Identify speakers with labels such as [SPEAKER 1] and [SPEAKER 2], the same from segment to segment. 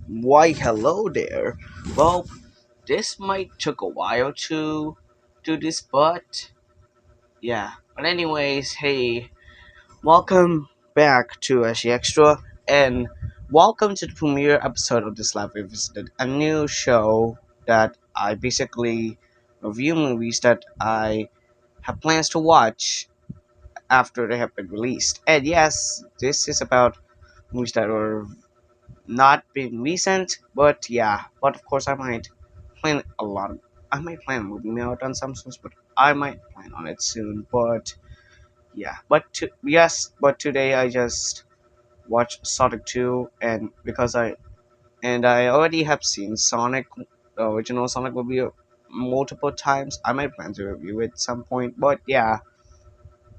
[SPEAKER 1] Why, hello there. Well, this might took a while to do this, but yeah. But anyways, hey, welcome back to Ashi Extra, and welcome to the premiere episode of this Live Revisited, a new show that I basically review movies that I have plans to watch after they have been released. And yes, this is about movies that are not been recent, but yeah. But of course, plan a lot. Of, I might plan a movie marathon sometime, but I might plan on it soon. But yeah, but today I just watched Sonic 2, and I already have seen Sonic, the original Sonic movie multiple times. I might plan to review it some point. But yeah,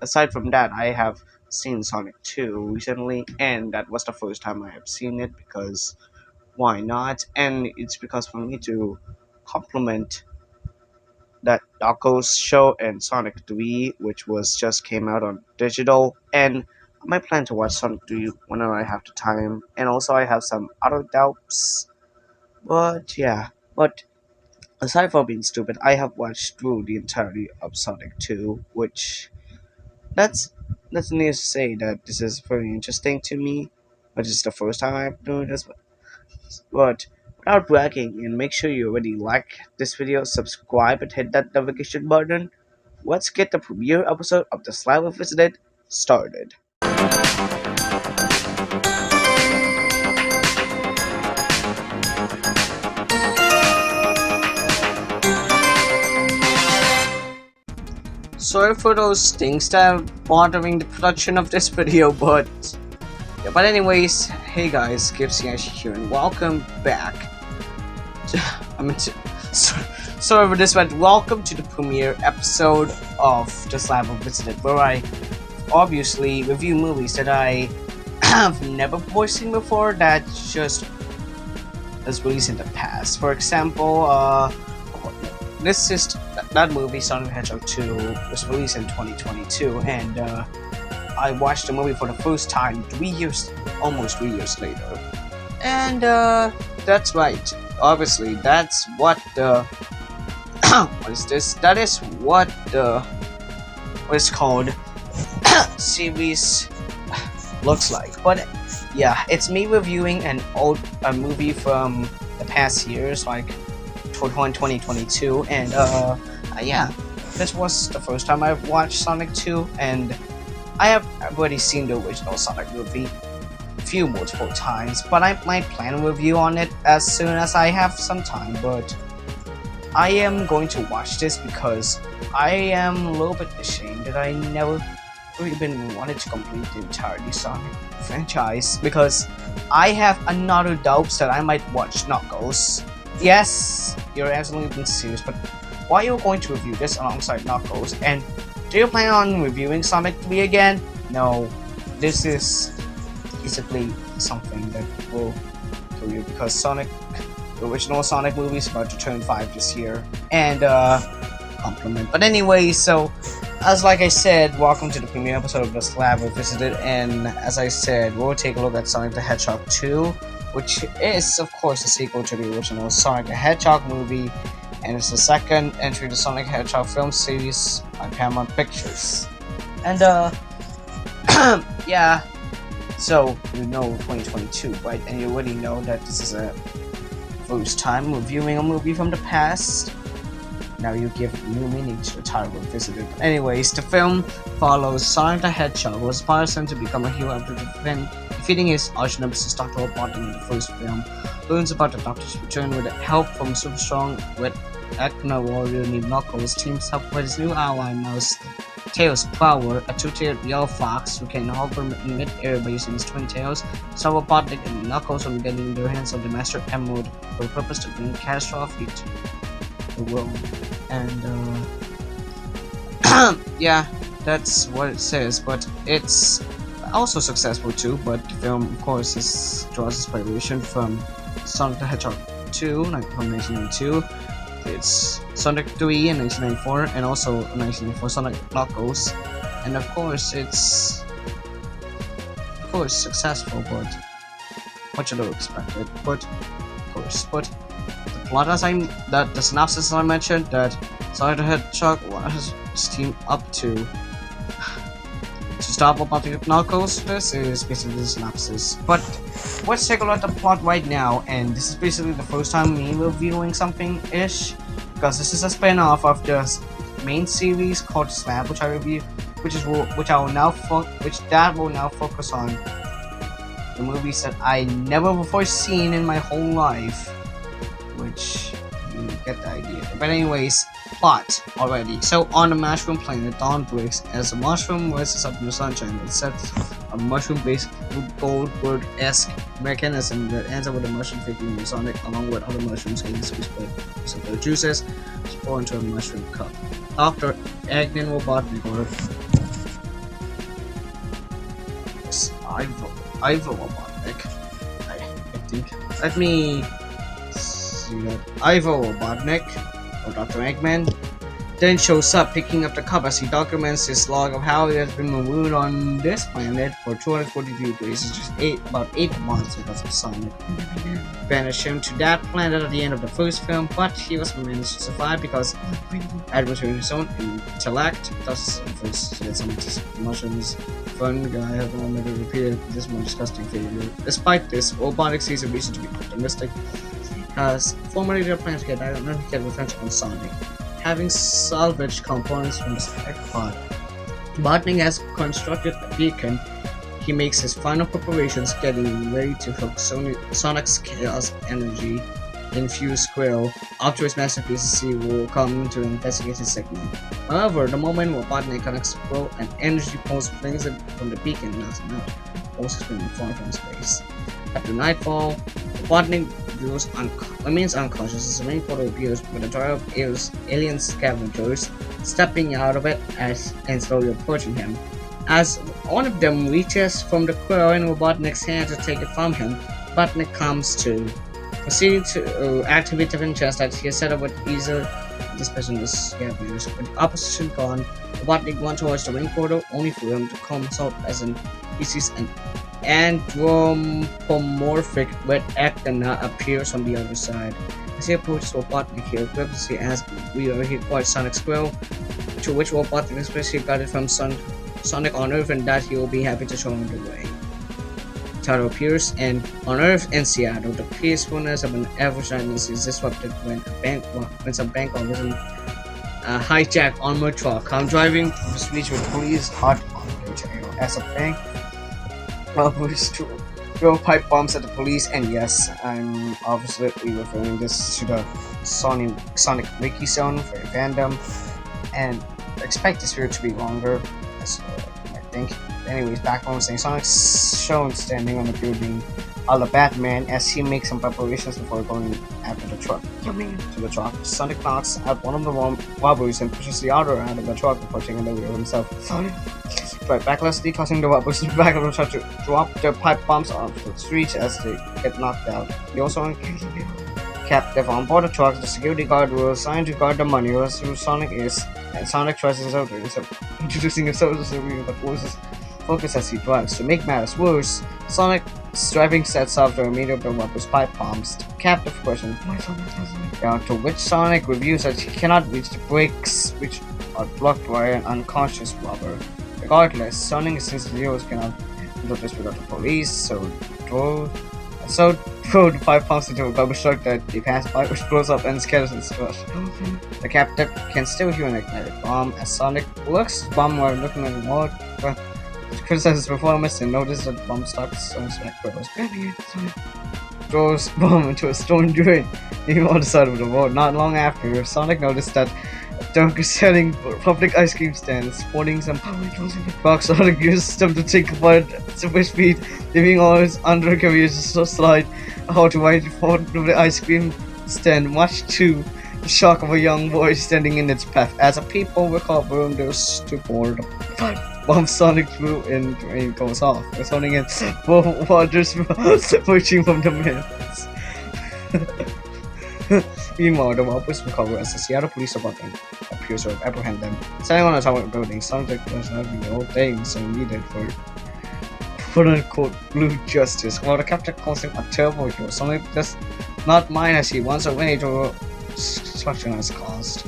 [SPEAKER 1] aside from that, I have seen Sonic 2 recently, and that was the first time I have seen it because why not? And it's because for me to complement that Knuckles show and Sonic 3, which was just came out on digital, and I might plan to watch Sonic 3 whenever I have the time. And also I have some other doubts. But yeah. But aside from being stupid, I have watched through the entirety of Sonic 2, which that's that's needs to say that this is very interesting to me. But it's the first time I'm doing this. But without bragging, and make sure you already like this video, subscribe, and hit that notification button. Let's get the premiere episode of the Slide Visited started. Sorry for those things that are bothering the production of this video, but anyways, hey guys, GYPSYASHIE here, and welcome back. Sorry for this, but welcome to the premiere episode of the Slab Visited, where I obviously review movies that I have never seen before that just was released in the past. For example, this is that movie, Sonic the Hedgehog 2, was released in 2022, and I watched the movie for the first time almost 3 years later. And that's right. Obviously, that's what the what is this? That is what the what is called series looks like. But yeah, it's me reviewing a movie from the past years, like 2022, and yeah, this was the first time I've watched Sonic 2, and I have already seen the original Sonic movie multiple times, but I might plan a review on it as soon as I have some time. But I am going to watch this because I am a little bit ashamed that I never even wanted to complete the entirety Sonic franchise, because I have another doubts that I might watch Knuckles. Yes, you're absolutely being serious, but why are you going to review this alongside Knuckles? And do you plan on reviewing Sonic 3 again? No, this is basically something that will kill you, because the original Sonic movie is about to turn 5 this year, and compliment. But anyway, so like I said, welcome to the premiere episode of the Slab Revisited, and as I said, we'll take a look at Sonic the Hedgehog 2, which is of course a sequel to the original Sonic the Hedgehog movie, and it's the second entry to Sonic the Hedgehog film series by Paramount Pictures. And yeah, so you know 2022, right? And you already know that this is a first time reviewing a movie from the past. Now you give new meaning to the title Revisited. Anyways, the film follows Sonic the Hedgehog, who aspires to become a hero after defeating his arch nemesis Dr. Robotnik in the first film. Learns about the Doctor's return with help from super strong Red Echna warrior named Knuckles. Teams up with his new ally Mouse Tails Power, a two-tailed yellow fox who can hover in mid-air by using his twin tails. So Robotnik and Knuckles will be getting their hands on the Master Emerald for the purpose to bring catastrophe to the world. And yeah, that's what it says, but it's also successful too. But the film, of course, draws inspiration from Sonic the Hedgehog 2, from 1992. It's Sonic 3 in 1994, and also 1994 Sonic Knuckles. And of course, it's successful, but much a little expected. But universe. But the plot the synopsis as I mentioned, that Sonic the Hedgehog has teamed up to stop robotic knuckles. This is basically the synopsis. But let's take a look at the plot right now, and this is basically the first time me reviewing something-ish, because this is a spin-off of the main series called Slab, which I review, which will now focus on the movies that I never before seen in my whole life, which you get the idea. But anyways, plot already. So on the mushroom planet, dawn breaks as the mushroom rises up in the sunshine. It sets a mushroom-based Goldberg-esque mechanism that ends up with the mushroom taking Sonic along with other mushrooms getting squeezed by some of their juices to pour into a mushroom cup. Dr. Agnin Robotnik, or Ivo Robotnik, I think. Let me see that. Ivo Robotnik, or Dr. Eggman, then shows up picking up the cup as he documents his log of how he has been marooned on this planet for 242 days. It's just about 8 months because of Sonic banished him to that planet at the end of the first film, but he was managed to survive because Edward with his own intellect. Thus, first get some mushrooms. Fun guy have never repeated this more disgusting failure. Despite this, Robotnik sees a reason to be optimistic. Has formerly their plan to get revenge on Sonic. Having salvaged components from the spec pod, Robotnik has constructed a beacon. He makes his final preparations, getting ready to hook Sonic's chaos energy infused squirrel up to his masterpiece as he will come to investigate his signal. However, the moment Robotnik connects the squirrel, an energy pulse flings it from the beacon and knocks him out. Pulse has been far from space. After nightfall, Robotnik remains unconscious as the rain portal appears with a tribe of alien scavengers stepping out of it and slowly approaching him. As one of them reaches from the quill in Robotnik's hand to take it from him, Robotnik comes to, proceeding to activate the defense that he has set up with easier dispatching the scavengers. With the opposition gone, Robotnik runs towards the rain portal, only for him to come out as he sees an anthropomorphic red echidna appears on the other side. As he approaches Robotnik, he aggressively asks whether he acquired Sonic's squirrel, to which Robotnik especially got it from Sonic on Earth and that he will be happy to show him the way. Taro appears, and on Earth and Seattle, the peacefulness of an average night is disrupted when some bank robbers in a hijacked armored truck come driving from the streets with police hot on the tail. As a bank robbers throw pipe bombs at the police, and yes, I'm obviously referring this to the Sonic Wiki Zone for fandom, and expect this video to be longer, as I think. Anyways, back home saying Sonic's shown standing on the building a la Batman as he makes some preparations before going after the truck. To the truck, Sonic knocks out one of the robbers and pushes the other out of the truck before taking the wheel himself. Sonic right backlessly, causing the robbers to the back of the truck to drop their pipe bombs onto the streets as they get knocked out. He also captive on board the truck. The security guard was assigned to guard the money, as who Sonic is, and Sonic tries his own introducing himself as a real but loses focus as he drives. To make matters worse, Sonic's driving sets off the remainder of the robber's pipe bombs. The captive question to which Sonic reviews that he cannot reach the brakes, which are blocked by an unconscious robber. Regardless, Sonic and his heroes cannot do this without the police, so throw the pipe bombs into a garbage truck that they pass by, which blows up and scatters its crush. The captive can still hear an ignited bomb as Sonic looks at the bomb while looking at the wall, but criticizes his performance and notices that the bomb stops Sonic's back throws the bomb into a stone drain near on the side of the road. Not long after, Sonic noticed that Dunk is selling public ice cream stands, sporting some box. Sonic uses them to take apart super speed, leaving all his undercarriages to slide out right in front of the ice cream stand, much to the shock of a young boy standing in its path. As the people recover and they're stupor, the bomb Sonic threw in the rain goes off, resulting in waters pushing from the minutes. Meanwhile, the robbers recover as the Seattle Police Department appears to apprehend them. Standing on the top of the building, Sonic does not do the whole thing so needed quote-unquote blue justice, while the captain calls him a turbo hero, something does not mind as he wants a way to destruction has caused.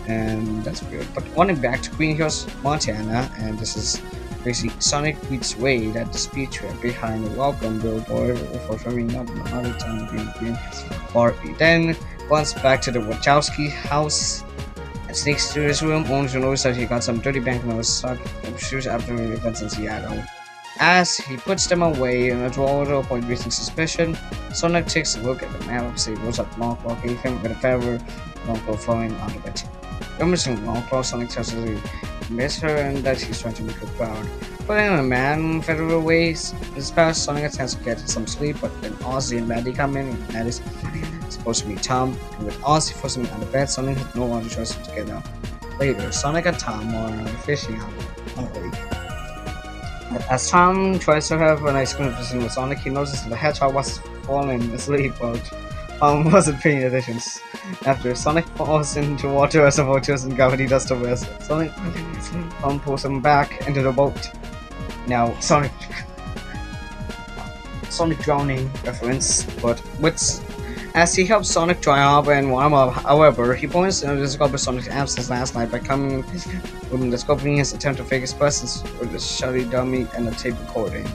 [SPEAKER 1] And that's weird. But running back to Green Hills, Montana, and this is basically Sonic greets Wade at the speed trap behind the welcome billboard for filming up another time Green Barbie. Then runs back to the Wachowski house and sneaks to his room, only to notice that he got some dirty banknotes stuck in shoes after the events in Seattle. As he puts them away in a drawer to avoid raising suspicion, Sonic takes a look at the map of Sable's at Longclaw gave him with a feather Longclaw falling out of it. Remembering Longclaw, Sonic tells her to miss her and that he's trying to make her proud. Putting the man federal ways his past, Sonic attempts to get some sleep, but then Ozzy and Maddie come in, and Maddie's supposed to be Tom, and with Ozzy forcing him out of bed, Sonic has no other choice but to get up. Later, Sonic and Tom are fishing out on the lake. As Tom tries to have a nice conversation with Sonic, he notices that the Hedgehog was falling asleep, but Tom wasn't paying attention. After Sonic falls into water as the waters and gravity does the rest, Sonic pulls him back into the boat. Now, Sonic drowning reference, but as he helps Sonic dry up and warm up, however, he points to discover Sonic's absence last night by coming when discovering his attempt to fake his presence with a shoddy dummy and a tape recording.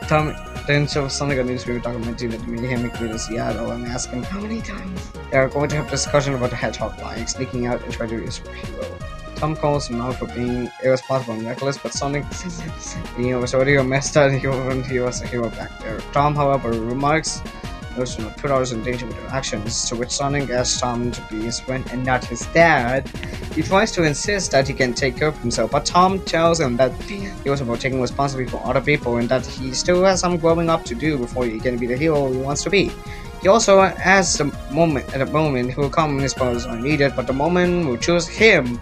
[SPEAKER 1] Tom then shows Sonic a newspaper documentary that made him in Seattle and asks him how many times they are going to have a discussion about the Hedgehog lying, sneaking out and trying to be a superhero. Tom calls him out for being irresponsible and reckless, but Sonic was already a mess that he was a hero back there. Tom, however, remarks those who put others in danger with their actions, to which Sonic asks Tom to be his friend and not his dad. He tries to insist that he can take care of himself, but Tom tells him that he was about taking responsibility for other people and that he still has some growing up to do before he can be the hero he wants to be. He also adds at the moment he will come when his powers are needed, but the moment will choose him,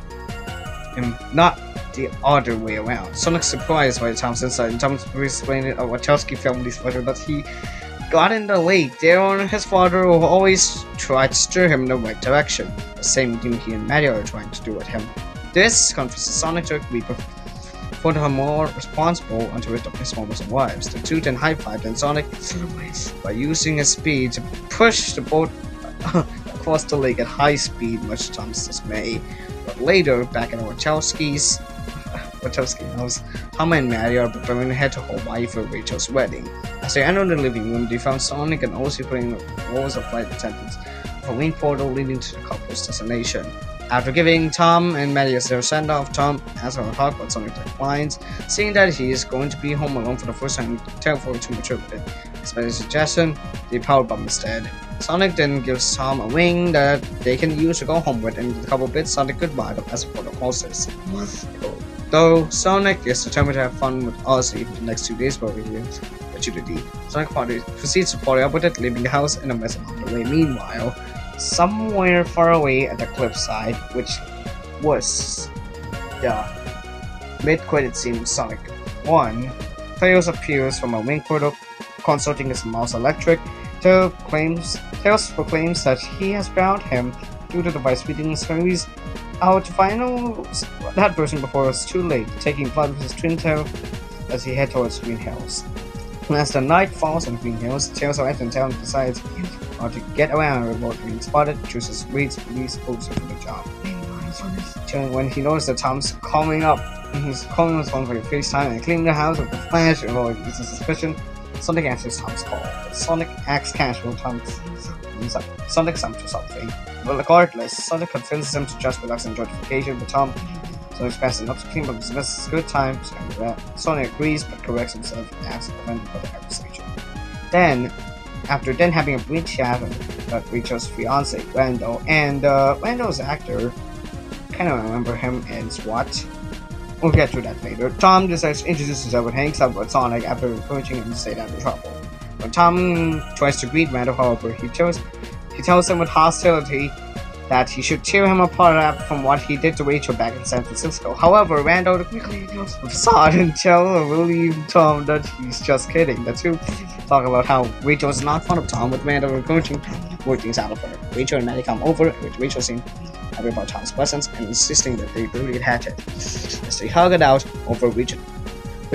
[SPEAKER 1] not the other way around. Sonic's surprised by Tom's insight, and Tom's explaining a Wachowski family's pleasure that he got in the lake there on his father will always try to steer him in the right direction, the same thing he and Mario are trying to do with him. This convinces Sonic to agree for the more responsible until his moments and wives. The two then high-fived and Sonic by using his speed to push the boat across the lake at high speed, much to Tom's dismay. But later, back in the Wachowski house, Tom and Mario are preparing to head to Hawaii for Rachel's wedding. As they enter the living room, they found Sonic and Ozzy putting rows of flight attendants of a main portal leading to the couple's destination. After giving Tom and Maddie their send-off, Tom asks for a hug, but Sonic declines, saying that he is going to be home alone for the first time and terrified to mature with it. Despite his suggestion, they power bomb instead. Sonic then gives Tom a ring that they can use to go home with, and with a couple bids Sonic goodbye as a protocol says. Though Sonic is determined to have fun with Ozzy for the next 2 days before he opportunity, Sonic proceeds to party up with it, leaving the house and a mess along the way. Meanwhile, somewhere far away at the cliffside, which was the mid-credit scene of Sonic 1, Tails appears from a wing portal, consulting his mouse electric. Tails proclaims that he has found him due to the device reading his series out to find that person before it's too late, taking flight with his twin tail as he heads towards Green Hills. As the night falls on Green Hills, Tails arrives in town and decides how to get around without being spotted, chooses Wade's police officer for the job. When he notices that Tom's calling his phone for FaceTime and cleaning the house with a flash and avoid suspicion, Sonic answers Tom's call. But Sonic acts casual, Sonic sums to something. But regardless, Sonic convinces him to just relax and enjoy the vacation, but Sonic's fast enough to clean up his mess. Good time, Sonic agrees but corrects himself and asks offended by the conversation. After having a brief chat about Rachel's fiance, Randall, and Randall's actor, kind of remember him in SWAT. We'll get to that later. Tom decides to introduce himself and hangs up with Sonic after encouraging him to stay out of trouble. When Tom tries to greet Randall, however, he tells him with hostility that he should tear him apart from what he did to Rachel back in San Francisco. However, Randall quickly tells the facade and relieve Tom that he's just kidding. The two talk about how Rachel is not fond of Tom, with Randall encouraging to work things out of her. Rachel and Maddie come over, with Rachel seems happy about Tom's presence and insisting that they really had it, as they hug it out over Rachel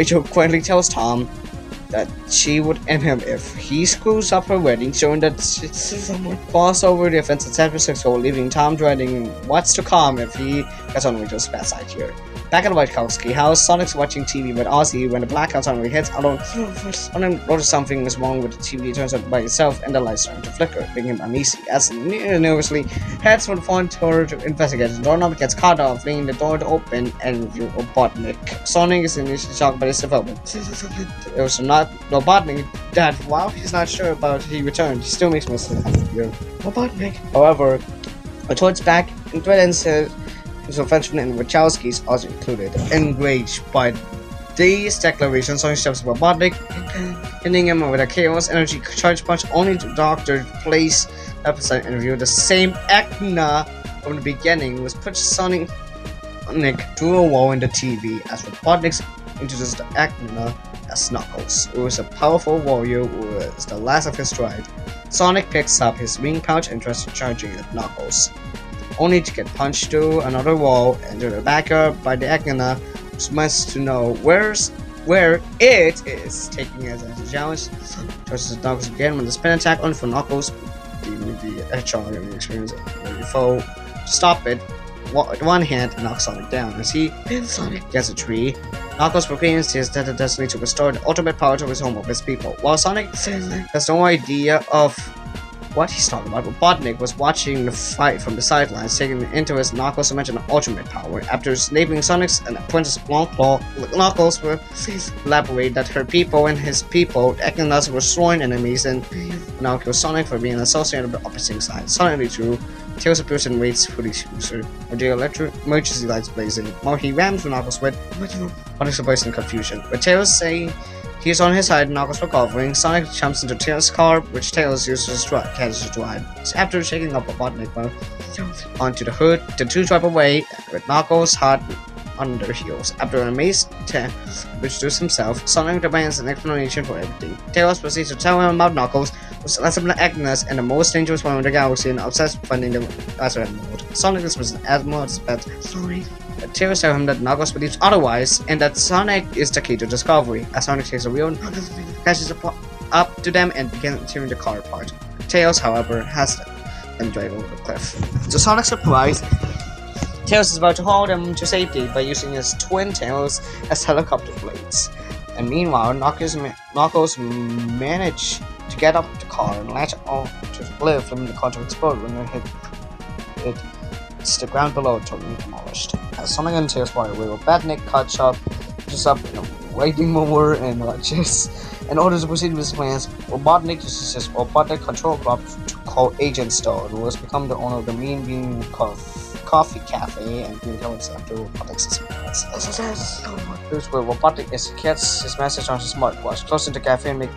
[SPEAKER 1] Rachel quietly tells Tom that she would end him if he screws up her wedding, showing that she falls over the offense at San Francisco, leaving Tom dreading what's to come if he gets on Rachel's bad side here. Back at the Wachowski house, Sonic's watching TV with Ozzy when the blackout suddenly hits. Alone notices something is wrong with the TV, turns out by itself, and the lights start to flicker, making him uneasy. As nervously heads for the front door to investigate, the doorknob gets cut off, leaving the door to open and reveal Robotnik. Sonic is initially shocked by this development. It was not Robotnik that while he's not sure about he returned, he still makes mistakes. Robotnik. However, towards back and threatens his offensive and Wachowski's also included. Enraged by these declarations, Sonic steps Robotnik, hitting him with a Chaos Energy Charge Punch, only to Doctor place episode and reveal the same Echna from the beginning was pushed Sonic through a wall in the TV as Robotnik introduced the Echna as Knuckles, who is a powerful warrior who is the last of his tribe. Sonic picks up his ring pouch and tries to charge at Knuckles, only to get punched through another wall and to the backup by the Echna, who wants to know where it is, taking it as a challenge. Touches Knuckles again when the spin attack on for Knuckles, the Hedgehog and experience the foe to stop it. With one hand and knocks Sonic down as he pins Sonic against a tree. Knuckles proclaims his destiny to restore the ultimate power to his home of his people. While Sonic has no idea of what he's talking about, Robotnik was watching the fight from the sidelines, taking into his Knuckles to mention ultimate power. After sniping Sonic's and Princess Long Claw, Knuckles will elaborate that her people and his people, the Echnas, were destroying enemies and now kill Sonic for being associated with the opposite side. Suddenly through, Tails appears and waits for the user, with the electric emergency lights blazing, while he rams Knuckles with Sonic's surprise and confusion. With Tails saying he's on his side and Knuckles recovering, Sonic jumps into Tails' car, which Tails uses to drive. So after shaking up Robotnik onto the hood, the two drive away with Knuckles hot on their heels. After an amazed Tails introduces himself, Sonic demands an explanation for everything. Tails proceeds to tell him about Knuckles, who's less of an Echnas and the most dangerous one in the galaxy, and obsessed with finding the Master Emerald. Sonic dismisses Admiral as bad. Tails tells him that Knuckles believes otherwise, and that Sonic is the key to discovery. As Sonic takes a wheel, Knuckles catches up to them and begins tearing the car apart. Tails, however, has them drive over the cliff. To Sonic's surprise, Tails is about to haul them to safety by using his twin tails as helicopter blades. And meanwhile, Knuckles manage to get up the car and latch onto the cliff, leaving the car to explode when it hits the ground below, totally demolished. As Sonic and Tails fly away, Robotnik cuts up in a waiting mower and watches. In order to proceed with his plans, Robotnik uses his Robotnik control club to call Agent Stone, who has become the owner of the Mean Bean Coffee Cafe and Green Comics after Robotnik's experience. Here's where Robotnik gets his message on his smartwatch, closing the cafe and make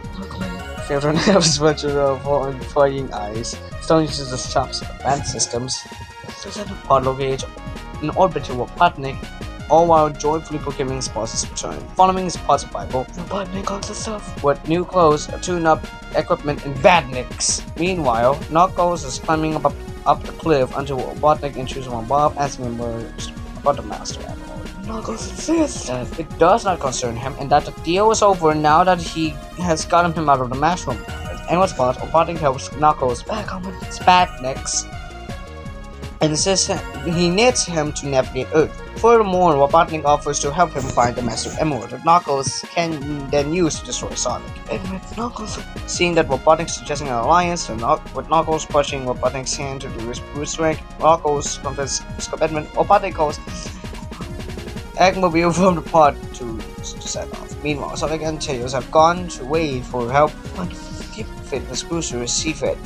[SPEAKER 1] favorite nervous virtue of flying eyes. Stone uses the shop's advanced systems pod locate in orbit to Robotnik, all while joyfully proclaiming his boss's return. Following his pod survival, Robotnik calls himself with new clothes, a tune-up equipment, and badniks. Meanwhile, Knuckles is climbing up the cliff until Robotnik intrudes on Bob, asking him about the Master Emerald. Knuckles insists that it does not concern him and that the deal is over now that he has gotten him out of the mushroom. And what's part, Robotnik helps Knuckles back on his badniks and insists he needs him to navigate Earth. Furthermore, Robotnik offers to help him find the Master Emerald that Knuckles can then use to destroy Sonic. And with Knuckles seeing that Robotnik is suggesting an alliance, with Knuckles pushing Robotnik's hand to do his brute strength, Knuckles convinces his commitment. Robotnik calls Eggmobile from the pod to set off. Meanwhile, Sonic and Tails have gone to wait for help, but keep Fitness Cruiser a secret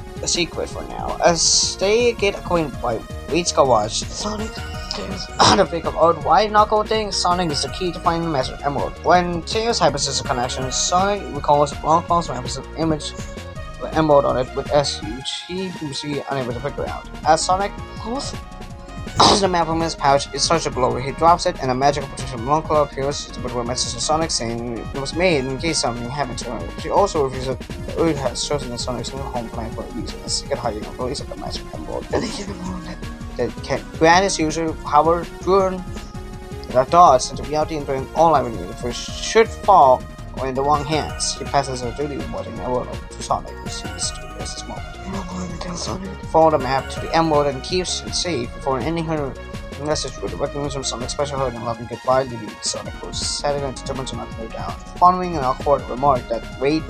[SPEAKER 1] for now. As they get acquainted by Wade's garage, Sonic to figure out why Knuckles thinks Sonic is the key to finding the Master Emerald. When Tails hypersays a connection, Sonic recalls Long Claw's image with Emerald on it with S huge. He previously unable to figure out. As Sonic pulls the map from his pouch, it starts to glow. He drops it, and a magical protection from Long Claw appears to put a message to Sonic saying it was made in case something happened to her. She also reveals that Earth has chosen the Sonic's new home planet for a reason, a secret hiding a place of the Master Emerald. And they give him that can grant its user power to The dots into reality and bring all Avenue Universe should fall in the wrong hands. He passes a duty reporting Emerald to Sonic, who sees to this moment. Follow the map to the Emerald and keeps it safe before ending her message with the weapons from Sonic special hug and loving goodbye, leaving Sonic was sad and determined to not go down. Following an awkward remark that Wade,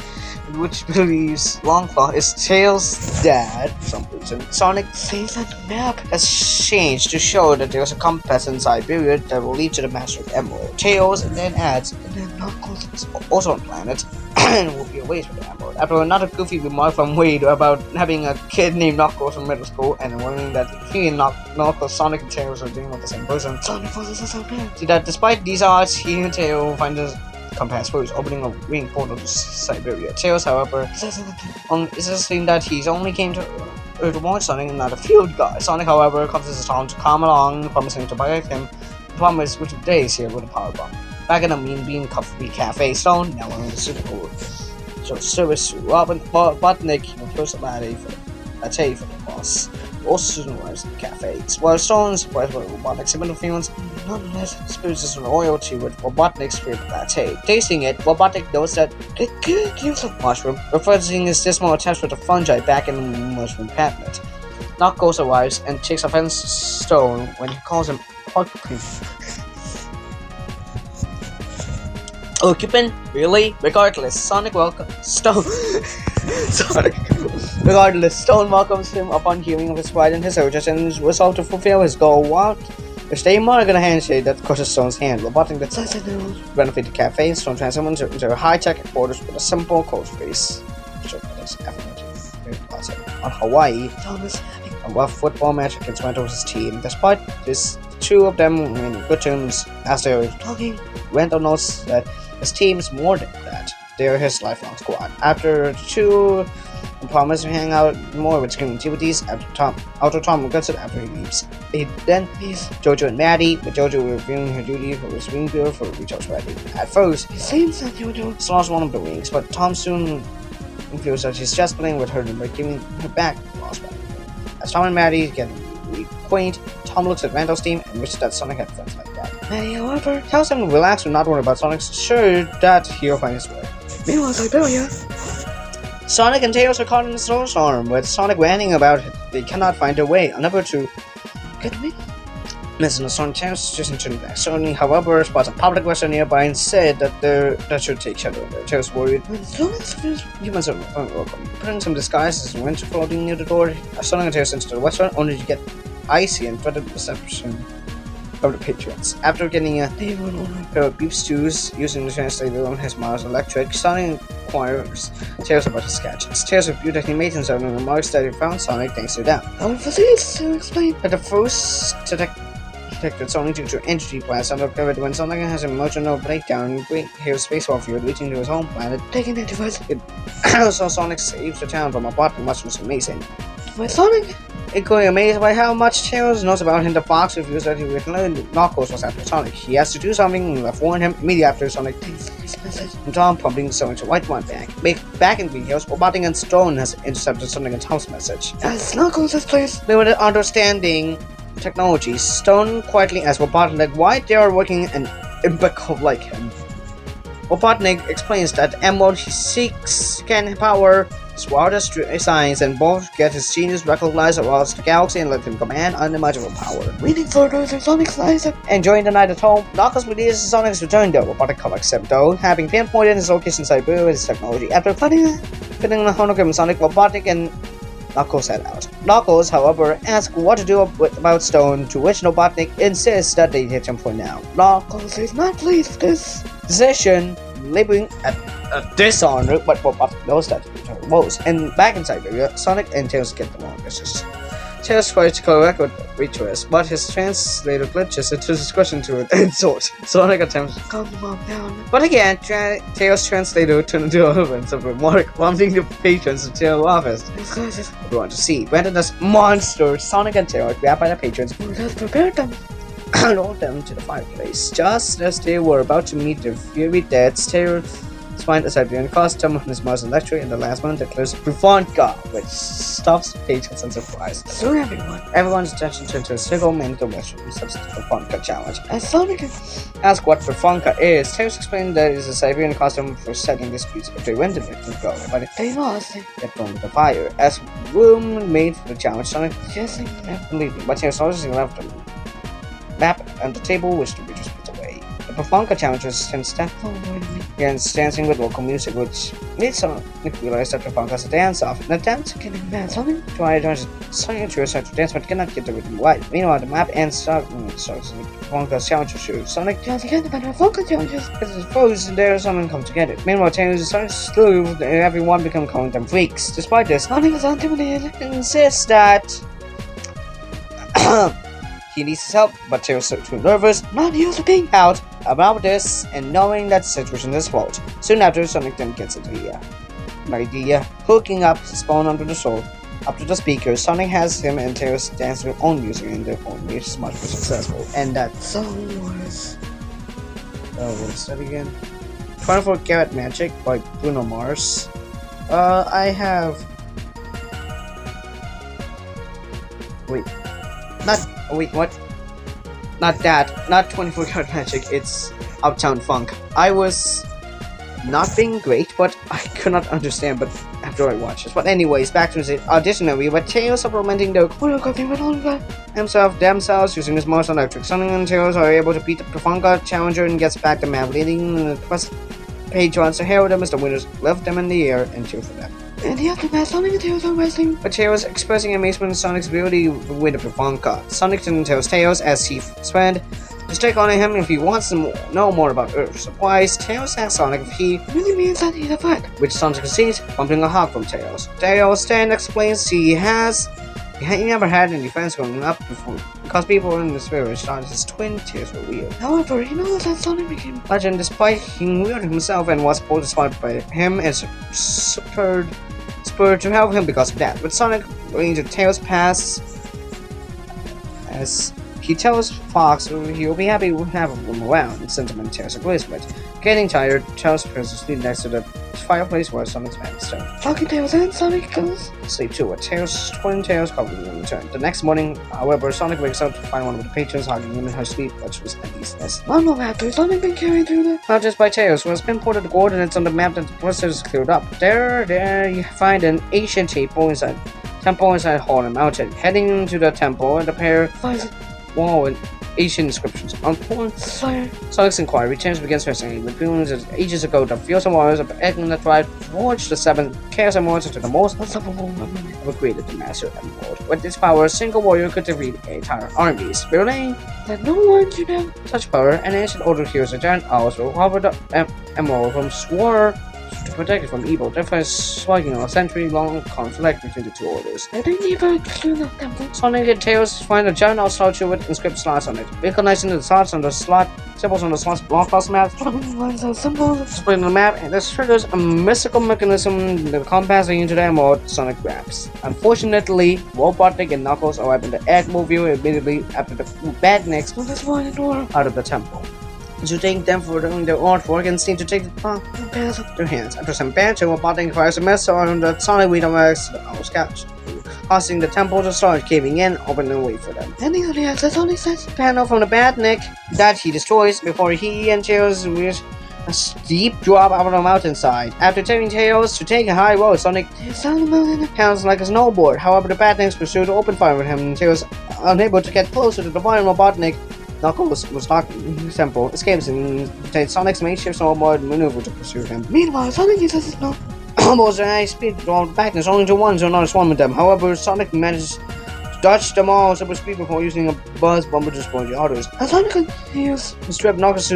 [SPEAKER 1] which believes Longclaw is Tails' dad for some reason, Sonic says that the map has changed to show that there's a compass in Siberia that will lead to the Master of Emerald. Tails and then adds, and then Knuckles is also on planet and will be away from the Emerald. After another goofy remark from Wade about having a kid named Knuckles from middle school and warning that he and Knuckles, Sonic and Tails are dealing with the same person, Sonic follows us up here. See that despite these odds, he and Tails find his compass first, opening a ring portal to Siberia. Tails, however, insisting that he's only came to Earth to watch Sonic and not a field guy. Sonic, however, convinces Tom to come along, promising to protect him. The problem is which days here with a power bomb. Back in the Mean Bean Coffee Cafe, Stone, now on the suitable service to Robin Butnick, he first a latte for the boss. Also soon arrives in the cafes. While Stone is surprised by Robotnik's similar feelings, nonetheless experiences loyalty with Robotnik's favorite latte. Tasting it, Robotnik notes that it gives a mushroom, referencing his dismal attachment to fungi back in the mushroom cabinet. Knuckles arrives and takes offense to Stone when he calls him occupant? Really? Regardless, Sonic welcomes Stone. Regardless, Stone welcomes him upon hearing of his pride and his urges and is resolved to fulfill his goal. If they more gonna handshake that crushes Stone's hand, Robotnik that says renovate the cafe, Stone transforms into a high-tech headquarters with a simple coach face. On Hawaii, Thomas having a rough football match against Randall's team. Despite this, the two of them remain in good terms as they are talking. Randall notes that his team is more than that. They are his lifelong squad. After the two promise to hang out more with screen activities, after Tom regrets it after he leaves. He then leaves Jojo and Maddie, with Jojo reviewing her duty for his ring build for Recharge Ready. At first, he seems that Jojo lost one of the rings, but Tom soon feels that she's just playing with her by giving her back the lost one. As Tom and Maddie get reacquainted, Tom looks at Randall's team and wishes that Sonic had friends like that. Maddie, however, tells him to relax and not worry about Sonic's, sure that he'll find his way. Meanwhile, Siberia, Sonic and Tails are caught in a snowstorm, with Sonic ranting about it. They cannot find their way, unable to get me. Missing Sonic Tails just into the back. Sony, however, spots a public restaurant nearby and said that should take shelter. Tails worried. Humans are welcome. Putting some disguises and winter clothing near the door, Sonic and Tails into the restaurant only to get icy and dreaded reception of the patrons. After getting a pair of beef stews using the translator on his Mars Electric, Sonic inquires Tails about his gadgets. Tails reviewed that he made himself and remarks that he found Sonic thanks to them. However, to explain that the first detected Sonic due to energy blast uncovered when Sonic has an emotional breakdown and hears space warfare reaching to his home planet, taking it to us. So Sonic saves the town from a bottom, which was amazing. With Sonic equally amazed by how much Tails knows about him, the Fox reveals that he would learn Knuckles was after Sonic. He has to do something and left warn him immediately after Sonic takes his message. And Tom pumping Sonic to white one back. Back in Greenhouse, Robotnik and Stone has intercepted Sonic and Tom's message. As Knuckles has placed limited understanding technology, Stone quietly asks Robotnik why they are working an impeccable like him. Robotnik explains that Emerald he seeks can power his wildest science and both get his genius recognized across the galaxy and let him command unimaginable power. Reading further than Sonic's lies. Enjoying the night at home, Knuckles believes Sonic's return though. Robotnik collects him though, having pinpointed his location Siberia with his technology. After fitting the hologram Sonic, Robotnik and Knuckles head out. Knuckles, however, asks what to do about Stone, to which Robotnik insists that they hit him for now. Knuckles is not pleased with this decision, labeling at a dishonor, but Robotnik knows that it woes. And back in Siberia, Sonic and Tails get the wrong message. Tails tries to correct what Waitress, but his translator glitches into discussion to an insult. Sonic attempts to calm the mom down, but again, Tails' translator turned into a offensive remark, prompting the patrons to tell office. Everyone to see. Brandon as monsters, Sonic and Tails grabbed by the patrons who had prepared them. Lured them to the fireplace. Just as they were about to meet their fiery deaths, Tails find a Siberian costume on his Mars electric, and the last one declares Provanka, which stops patience and surprise.
[SPEAKER 2] So
[SPEAKER 1] Everyone's attention turns to a single mandatory mission, such as the Provanka challenge.
[SPEAKER 2] as Sonic
[SPEAKER 1] Ask what Provanka is. Tails explained that it is a Siberian costume for settling disputes, but they went to make them go, but it
[SPEAKER 2] they lost.
[SPEAKER 1] get thrown with the fire. As room made for the challenge, Sonic
[SPEAKER 2] Just like
[SPEAKER 1] left leaving, but Tails also left the map and the table, which the Rangers put away. The Provanka challenge was 10 steps against dancing with local music, which made Sonic realize that Provanka is a dance-off. In an attempt to
[SPEAKER 2] getting bad. Sonic
[SPEAKER 1] try to Sonic to start to dance, but cannot get the rhythm right. Meanwhile, the map ends starts Provanka's challenge to shoot. Sonic
[SPEAKER 2] just again about our vocal challenges.
[SPEAKER 1] is frozen there, Sonic come to get it. Meanwhile, Tails starts to slew, and everyone become calling them freaks. Despite this,
[SPEAKER 2] Sonic is intimidated.
[SPEAKER 1] insists that he needs his help, but Tails is too nervous
[SPEAKER 2] Not used to being
[SPEAKER 1] out about this and knowing that the situation is fault. Soon after, Sonic then gets an idea, hooking up his phone under the sword up to the speaker. Sonic has him and Tails dance their own music in their phone, which is much more successful. And that's
[SPEAKER 2] so worse.
[SPEAKER 1] what's that again? 24 Karat Magic by Bruno Mars. I have. Wait, what? Not that. Not 24 Karat Magic. It's Uptown Funk. I was not being great, but I could not understand. But after I watched this, but anyways, back to the audition area. But Tails supplementing the
[SPEAKER 2] choreography with all of that.
[SPEAKER 1] themselves using his Mars Electric. Sonic and Tails are able to beat the Provanka challenger and gets back the map, leading the quest patrons to hail them as the winners, left them in the air and cheer for them.
[SPEAKER 2] And the aftermath, Sonic and Tails are wrestling.
[SPEAKER 1] But Tails expressing amazement at Sonic's ability with the Provanka. Sonic then tells Tails as his friend to take on him if he wants to know more about Earth supplies. Tails asks Sonic if he
[SPEAKER 2] Really means that he's a threat.
[SPEAKER 1] which Sonic concedes, bumping a hug from Tails. Tails then explains he never had any friends growing up before, because people in the spirit thought his twin Tails were weird.
[SPEAKER 2] However, he knows that Sonic became
[SPEAKER 1] Legend, despite being weird himself and was both inspired by him and spurred to help him because of that. With Sonic going to Tails' past, as he tells Fox he'll be happy to have him around, sentiment Tails agrees with. Getting tired, Tails prefers to sleep next to the fireplace where Sonic's bed is stone.
[SPEAKER 2] talking Tails and Sonic goes.
[SPEAKER 1] Sleep too, with Tails' twin Tails covering in return. The next morning, however, Sonic wakes up to find one of the patrons hugging him in her sleep, which was Eddie's.
[SPEAKER 2] Long after Sonic been carried through the
[SPEAKER 1] Not just by Tails, who has pinpointed the coordinates on the map that the blister is cleared up. There you find an ancient temple inside Horn Mountain. Heading to the temple, the pair
[SPEAKER 2] finds it
[SPEAKER 1] wall with ancient inscriptions. On point,
[SPEAKER 2] fire.
[SPEAKER 1] Sonic's inquiry turns begins fascinating with feelings that ages ago the Fiosa Warriors of Eggman that tried to forge the 7 Chaos Emeralds into the most unstoppable weapon ever created, the Master Emerald. With this power, a single warrior could defeat entire armies. Revealing
[SPEAKER 2] That no one can have.
[SPEAKER 1] such power, an ancient order hears the giant owls will recover the emerald from Swore to protect it from evil, therefore sparking a century-long conflict between the two orders.
[SPEAKER 2] I think never exclude the temple.
[SPEAKER 1] Sonic and Tails find a giant owl statue with inscribed slots on it. Recognizing the slots on the slot symbols on the slots block across the map,
[SPEAKER 2] Lines are symbols.
[SPEAKER 1] splitting the map, and this triggers a mystical mechanism that compassing into the emerald Sonic grabs. Unfortunately, Robotnik and Knuckles arrive in the Eggmobile immediately after the Badniks
[SPEAKER 2] Well, that's one in order.
[SPEAKER 1] out of the temple. To thank them for doing their artwork and seem to take the
[SPEAKER 2] Pass.
[SPEAKER 1] their hands. After some banter, Robotnik fires a missile on the Sonic redirects the Owl's couch, causing the temple to start caving in, opening a way for them.
[SPEAKER 2] Ending on the access Sonic says.
[SPEAKER 1] Panel from the Badnik that he destroys before he and Tails reach a steep drop out of the mountainside. After telling Tails to take a high road, Sonic
[SPEAKER 2] It's on the mountain.
[SPEAKER 1] pounds like a snowboard. However, the Badniks pursue to open fire with him, and Tails, unable to get closer to the bottom Robotnik, Knuckles was locked in his temple, escapes, and takes Sonic's makeshift snowboard maneuver to pursue him.
[SPEAKER 2] Meanwhile, Sonic uses his snow.
[SPEAKER 1] Almost at high speed, all the Badniks only to one, so not swarm with them. However, Sonic manages to dodge them all super speed before using a buzz bomber to destroy the others.
[SPEAKER 2] As Sonic continues.
[SPEAKER 1] The strip Knuckles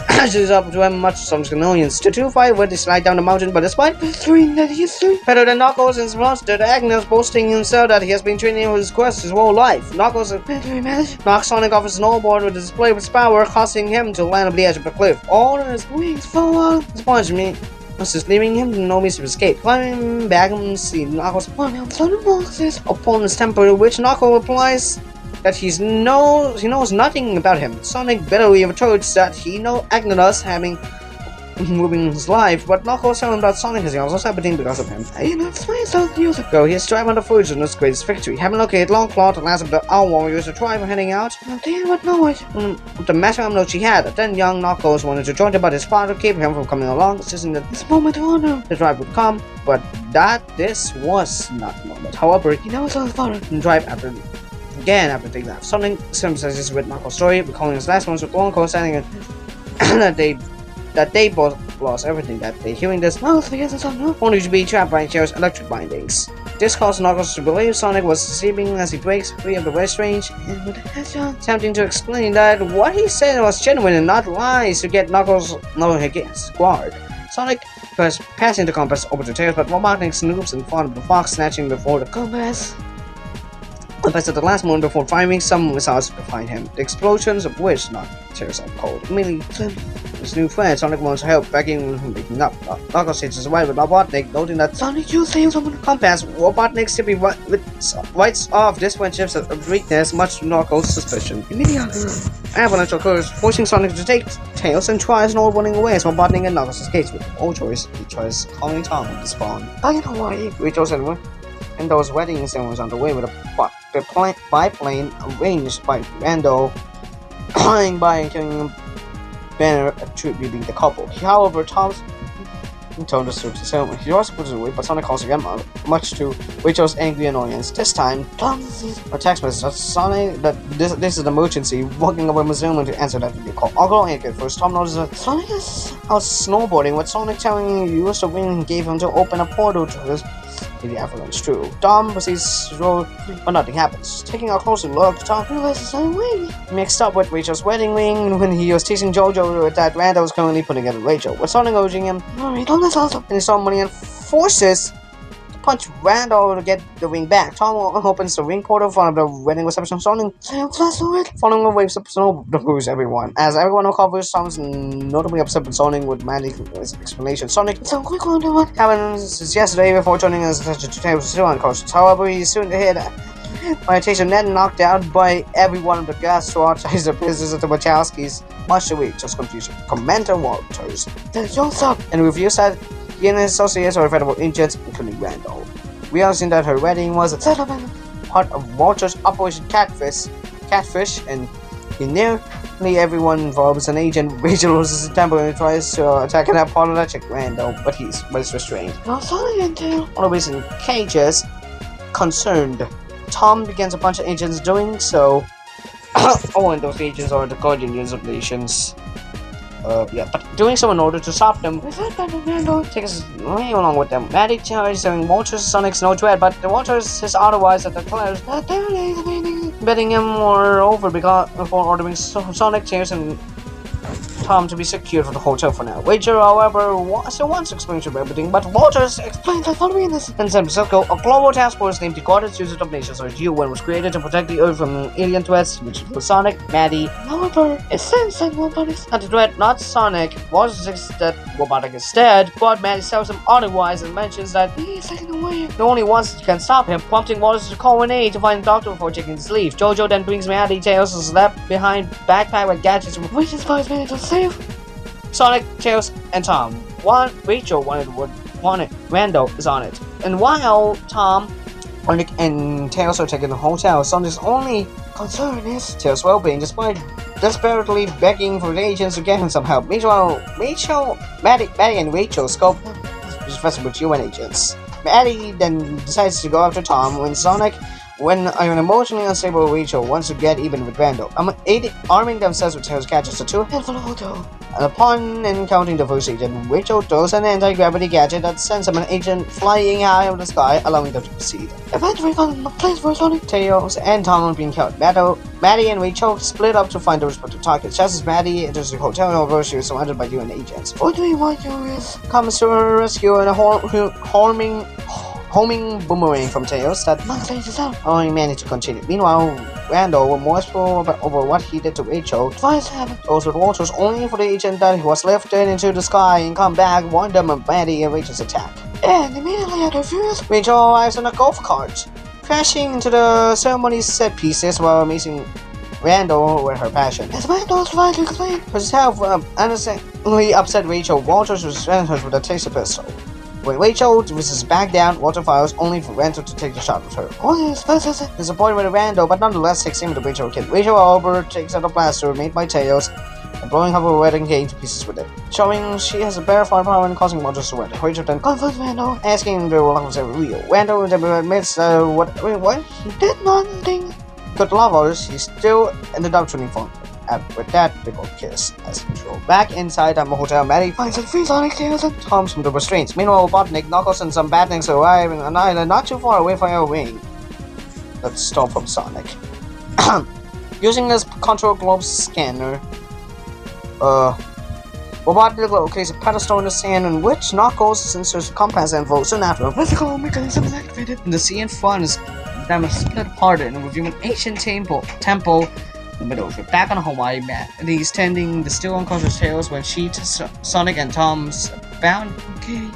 [SPEAKER 1] catches up to him, much to Sonic's annoyance. The two fight where they slide down the mountain, but despite
[SPEAKER 2] Pursuing that he's doing.
[SPEAKER 1] better than Knuckles and Monster, the Agnes boasting himself that he has been training for his quest his whole life. Knuckles
[SPEAKER 2] Better manage.
[SPEAKER 1] knocks Sonic off his snowboard with a display of his power, causing him to land on the edge of the cliff. All in his
[SPEAKER 2] Wings fall out.
[SPEAKER 1] astonishment, just leaving him no means of escape. Climbing back and see Knuckles
[SPEAKER 2] One of Sonic walks his.
[SPEAKER 1] upon his temple, which Knuckles replies that he knows nothing about him. Sonic bitterly retorts that he knows Agnes having ruining his life, but Knuckles telling him that Sonic is also saboting because of him.
[SPEAKER 2] You know, explain something years ago.
[SPEAKER 1] Go, he is driving the Foods in his greatest victory. Having located Long Claw to last of the Owl Warriors, the tribe are heading out.
[SPEAKER 2] I'm thinking what noise.
[SPEAKER 1] The maximum note she had. Then young Knuckles wanted to join them, but his father kept him from coming along, insisting that
[SPEAKER 2] This moment of honor.
[SPEAKER 1] the tribe would come, but this was not the moment. However,
[SPEAKER 2] He knows his father.
[SPEAKER 1] the tribe after they left. Sonic sympathizes with Knuckles' story, recalling his last moments with Long Claw, saying that they both lost everything that day. Hearing this,
[SPEAKER 2] Knuckles begins his son.
[SPEAKER 1] only to be trapped by Chao's electric bindings. This caused Knuckles to believe Sonic was sleeping as he breaks free of the West Range,
[SPEAKER 2] And with the Hedgehog.
[SPEAKER 1] attempting to explain that what he said was genuine and not lies to get Knuckles knowing against guard. Sonic was passing the compass over to Tails, but Robotnik snoops in front of the fox, snatching before the
[SPEAKER 2] Compass.
[SPEAKER 1] compass at the last moment before firing some missiles to find him. The explosions of which knocked Tails out cold. Immediately, his new friend Sonic wants help, begging him waking up. Knuckles takes his away with Robotnik, noting that
[SPEAKER 2] Sonic, you save someone.
[SPEAKER 1] compass, Robotnik simply writes off this friendship's weakness, much to Knuckles' suspicion.
[SPEAKER 2] Immediately.
[SPEAKER 1] Avalanche occurs, forcing Sonic to take Tails and tries no running away as Robotnik and Knuckles escapes with no choice. He tries calling Tom to spawn.
[SPEAKER 2] Back in Hawaii.
[SPEAKER 1] Rachel said, and those wedding ceremonies on the way with a biplane arranged by Randall flying by and carrying a banner attributing the couple. However, Tom's tone disturbs the ceremony. He was supposed to wait, but Sonic calls again, much to Rachel's angry annoyance. This time,
[SPEAKER 2] Tom sees
[SPEAKER 1] a text message that Sonic that this is an emergency, walking over to Zoom to answer that video call. I'll go ahead first. Tom notices that
[SPEAKER 2] Sonic is
[SPEAKER 1] out snowboarding, with Sonic telling him used the ring he gave him to open a portal to his the avalanche true. Tom proceeds to roll, but nothing happens. Taking a closer look, Tom realizes that ring mixed up with Rachel's wedding ring when he was teasing JoJo that Randall was currently putting it on Rachel. With Sonic urging him,
[SPEAKER 2] Murray, don't let also.
[SPEAKER 1] and he saw money and forces to punch Randall to get the ring back. Tom opens the ring portal in front of the wedding reception. Sonic
[SPEAKER 2] Flash forward.
[SPEAKER 1] following the waves of snow to bruise everyone. As everyone recovers, Tom's notably upset with Sonic with Mandy's explanation. Sonic
[SPEAKER 2] So quick one to one.
[SPEAKER 1] happened since yesterday before turning his attention to Tails' still unconscious. However, he's soon hit by a taser net knocked out by everyone of the gas to outside the business of the Wachowskis, much to Rachel's confusion. Commander Walters
[SPEAKER 2] Then Jones up.
[SPEAKER 1] and reviews that he and his associates are federal agents, including Randall. Realizing that her wedding was a
[SPEAKER 2] Settlement.
[SPEAKER 1] part of Walters' Operation Catfish, and he nearly everyone involved is an agent. Rachel loses his temper and tries to attack an apologetic Randall, but is restrained.
[SPEAKER 2] No Sonic and Tail.
[SPEAKER 1] One of his cages, concerned, Tom begins a bunch of agents doing so. Oh, and those agents are the guardians of nations. But doing so in order to stop them.
[SPEAKER 2] We thought that Randall.
[SPEAKER 1] Takes us way along with them. Maddie tells saying Walters Sonic's no threat, but the Walters is otherwise that the players
[SPEAKER 2] That there it is, meaning.
[SPEAKER 1] betting him moreover before ordering Sonic, Tails, and Tom to be secured for the hotel for now. Rachel, however, still wants explanation of everything, but Walters
[SPEAKER 2] Explains that following this.
[SPEAKER 1] in San Francisco, a global task force named the Guardians of Nations, or UN, was created to protect the Earth from alien threats, which include Sonic, Maddie,
[SPEAKER 2] However, it sends that one bodies.
[SPEAKER 1] not the threat, not Sonic. Walters thinks that Robotic is dead, but Maddie tells him otherwise and mentions that
[SPEAKER 2] He's taken away.
[SPEAKER 1] the only ones that can stop him, prompting Walters to call an aide to find a doctor before taking his leave. JoJo then brings Maddie Tails' left behind backpack with gadgets from
[SPEAKER 2] Which inspires me to save.
[SPEAKER 1] Sonic, Tails, and Tom. Rachel wanted Randall is on it. And while Tom, Sonic, and Tails are taking the hotel, Sonic's only
[SPEAKER 2] Concern is.
[SPEAKER 1] Tails' well-being, despite desperately begging for the agents to get him some help. Meanwhile, Maddie and Rachel scope is messing with UN agents. Maddie then decides to go after Tom when an emotionally unstable Rachel wants to get even with Randall. Arming themselves with Tails gadgets, the two
[SPEAKER 2] Head for the hotel.
[SPEAKER 1] and upon encountering the first agent, Rachel throws an anti-gravity gadget that sends him an agent flying high over the sky, allowing them to proceed.
[SPEAKER 2] Eventually found a place for Sonic.
[SPEAKER 1] Tails and Tom are being killed. Maddie and Rachel split up to find their respective targets. Just as Maddie enters the hotel, however, she is surrounded by UN agents.
[SPEAKER 2] What do we want you is?
[SPEAKER 1] Comes to her rescue and a homing boomerang from Tails that
[SPEAKER 2] Not saying this out.
[SPEAKER 1] only managed to continue. Meanwhile, Randall, remorseful over what he did to Rachel,
[SPEAKER 2] Twice happened.
[SPEAKER 1] goes with Walters only for the agent that was lifted into the sky and come back, warn them of Maddie and Rachel's attack.
[SPEAKER 2] And immediately after furious.
[SPEAKER 1] Rachel arrives on a golf cart, crashing into the ceremony's set pieces while Randall with her passion.
[SPEAKER 2] As Randall tried to explain.
[SPEAKER 1] Herself innocently upset Rachel, Walters resents her with a taser pistol. When Rachel refuses back down, Walter fires only for Randall to take the shot with her.
[SPEAKER 2] Only his best
[SPEAKER 1] Disappointed with Randall, but nonetheless takes aim with the Rachel kid. Rachel, however, takes out a blaster made by Tails and blowing up her wedding cake to pieces with it, showing she has a better firepower and causing Walter to surrender. Rachel then confronts Randall, asking if the love was ever real. Randall admits what?
[SPEAKER 2] He did nothing.
[SPEAKER 1] Good lovers, he still ended up turning fun. And with that, they both kiss, as usual. Back inside the hotel, Maddie
[SPEAKER 2] Finds and frees Sonic, Tails, and
[SPEAKER 1] Tom's from the restraints. Meanwhile, Robotnik, Knuckles, and some badniks arrive in an island not too far away from our wing. Let's stop from Sonic. Using his control globe scanner, Robotnik locates a pedestal in the sand in which Knuckles inserts the compass info soon after.
[SPEAKER 2] physical mechanism is activated.
[SPEAKER 1] In the sea in front is them split apart and reveal an ancient temple in the middle. We're back on Hawaii map, and he's tending the still unconscious Tails when she, Sonic, and Tom's bound.
[SPEAKER 2] Okay.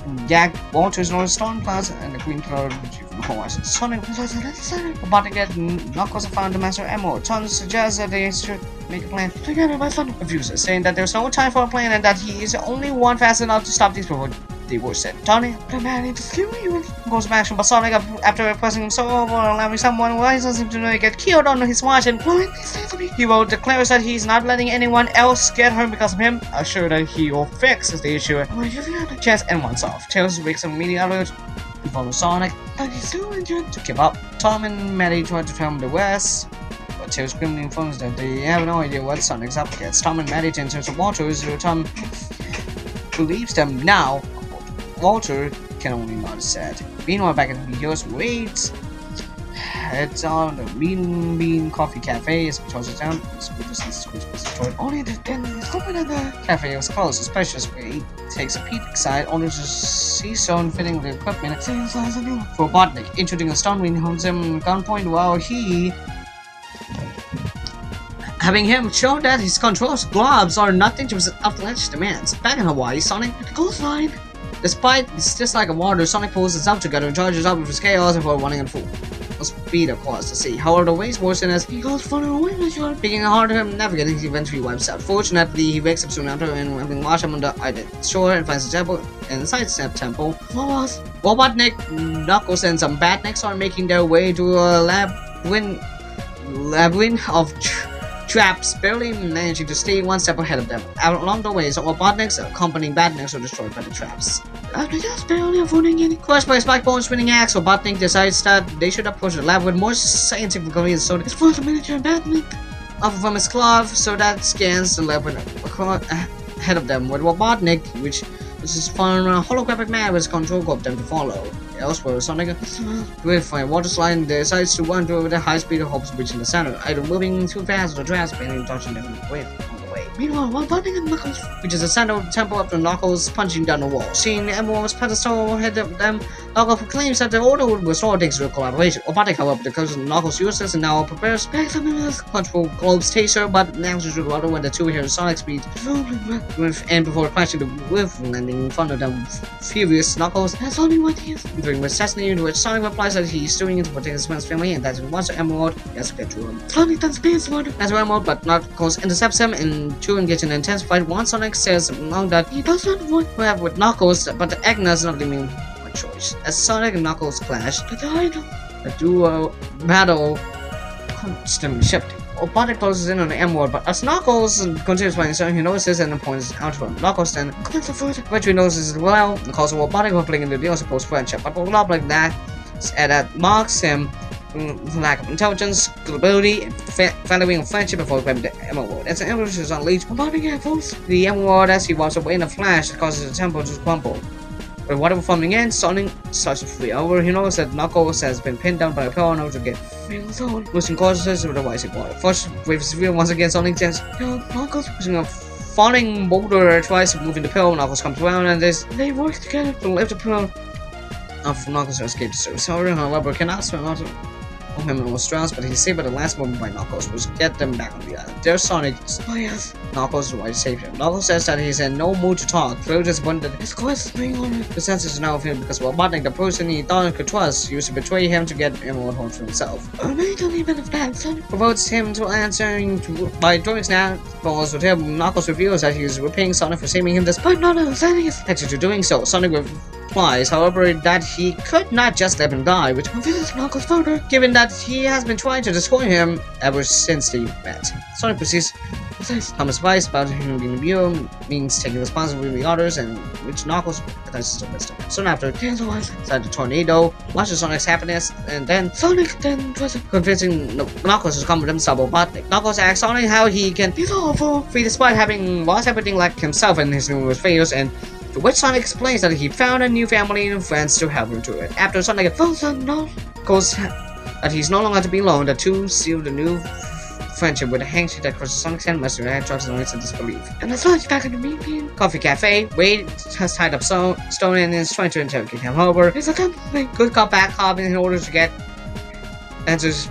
[SPEAKER 1] And Jack, Walters, North Storm Plaza, and the Green Cloud from Hawaii. Sonic, Robotnik and Knuckles have found the Master Emerald. Tom suggests that they should make a plan.
[SPEAKER 2] Together, my son
[SPEAKER 1] Refuses, saying that there's no time for a plan and that he is the only one fast enough to stop these people. They were said. Tony,
[SPEAKER 2] the man into skill you
[SPEAKER 1] goes back to Sonic after pressing him so over allowing someone who doesn't seem to get killed on his watch and he will declares that he's not letting anyone else get hurt because of him, assured that he will fix the issue. Chance and once off. Tails wakes up immediately to follow Sonic
[SPEAKER 2] and he's still injured
[SPEAKER 1] to give up. Tom and Maddie try to tell him the West, but Tails grimly informs them they have no idea what Sonic's up against. Tom and Maddie turn to Walters, who Tom believes them now. Walter can only nod his head. Meanwhile, back at the US waits. It's on the Bean Coffee Cafe as we chose it down.
[SPEAKER 2] Only the den is open and the
[SPEAKER 1] cafe was closed. Suspicious way takes a peek inside, only to see Stone fitting the equipment. For Robotnik, intruding a Stone when holds him gunpoint while he having him show that his controls gloves are nothing to his outlandish demands. Back in Hawaii, Sonic goes fine. Despite it's just like a water, Sonic pulls himself together and charges up with his chaos before running in full speed across the sea. However, the waves worsen as he goes further away with you. Picking hard to him, navigating, he eventually wipes out. Fortunately, he wakes up soon after and having washed him on the shore and finds the temple inside the temple. Robotnik, Knuckles, and some badniks are making their way to a labyrinth of traps, barely managing to stay one step ahead of them. Along the way, some Robotniks accompanying badniks are destroyed by the traps. After just barely avoiding any crushed by Spike Bone's spinning axe, Robotnik decides that they should approach the lab with more scientific convenience, so it's for the miniature badnik off from his glove, so that scans the lab ahead of them with Robotnik, which is found a holographic man with his control group them to follow. Elsewhere, Sonic with a water slide decides to run through with a high speed of hopes reaching the center, either moving too fast or the traps and touching them away on the way. Meanwhile, Robotnik and Knuckles reaches the center of the temple after Knuckles punching down the wall. Seeing the Emerald's pedestal ahead of them, Knuckles proclaims that the order would restore things to collaboration. Robotnik, however, because Knuckles useless and now prepares back to his control globe's taser, but now to the water when the two hear Sonic speed and before crashing the roof landing in front of them. Furious, Knuckles has only what he is during the assassination, which Sonic replies that he's doing it to protect his friend's family and that once the Emerald, he has to get to him. Sonic then speeds water as the Emerald, but Knuckles intercepts him and two engage in an intense fight. Once Sonic says along that he does not want to have with Knuckles, but the Agnes not leaving a choice. As Sonic and Knuckles clash, the duo battle constantly shifting. Robotnik closes in on the Emerald, but as Knuckles continues fighting Sonic, he notices and points out to him. Knuckles then eventually notices as well and calls Robotnik rippling into the supposed friendship, but Robotnik that marks him lack of intelligence, ability, and valuing of friendship before grabbing the Emerald. As the Emerald is unleashed, Robotnik pulls the Emerald as he walks away in a flash that causes the temple to crumble. With whatever forming in, Sonic starts to flee. However, he knows that Knuckles has been pinned down by a pillar in order to get losing causes with the rising water. First, with his reveal once again, Sonic says, Knuckles using a falling boulder tries to move in the pillar. Knuckles comes around and they work together to lift the pillar up for Knuckles to escape the surface. However, cannot swim out Him was drowsed, but he's saved by the last moment by Knuckles, which get them back on the island. There's Sonic.
[SPEAKER 2] Oh yes.
[SPEAKER 1] Knuckles is why to save him. Knuckles says that he's in no mood to talk. Clearly disappointed that
[SPEAKER 2] His quest is being on it.
[SPEAKER 1] the senses are now of him because Robotnik, the person he thought he could trust, used to betray him to get Emerald home for himself.
[SPEAKER 2] Maybe don't even have that, son.
[SPEAKER 1] Provotes him to answering by throwing snapballs with him. Knuckles reveals that he is repaying Sonic for saving him despite not understanding his intention to doing so. Sonic replies, however, that he could not just let him die, which
[SPEAKER 2] confuses Knuckles further,
[SPEAKER 1] given that he has been trying to destroy him ever since they met. Sonic proceeds Thomas' advice about him being a hero means taking responsibility for the others, and which Knuckles attends to wisdom. Soon after, inside the tornado, watches Sonic's happiness, and then Sonic tries to convincing Knuckles to come with himself Robotnik. Knuckles asks Sonic how he can be awful free despite having lost everything like himself in his numerous failures, and to which Sonic explains that he found a new family and friends to help him through it. After Sonic falls on Knuckles that he's no longer to be alone, the two seal the new friendship with a handshake that crosses Sonic's hand must have drops Sonic's in disbelief. And the Sonic's back in the meeting coffee cafe. Wade has tied up Stone and is trying to interrogate him. However, he's attempting good cop bad cop in order to get answers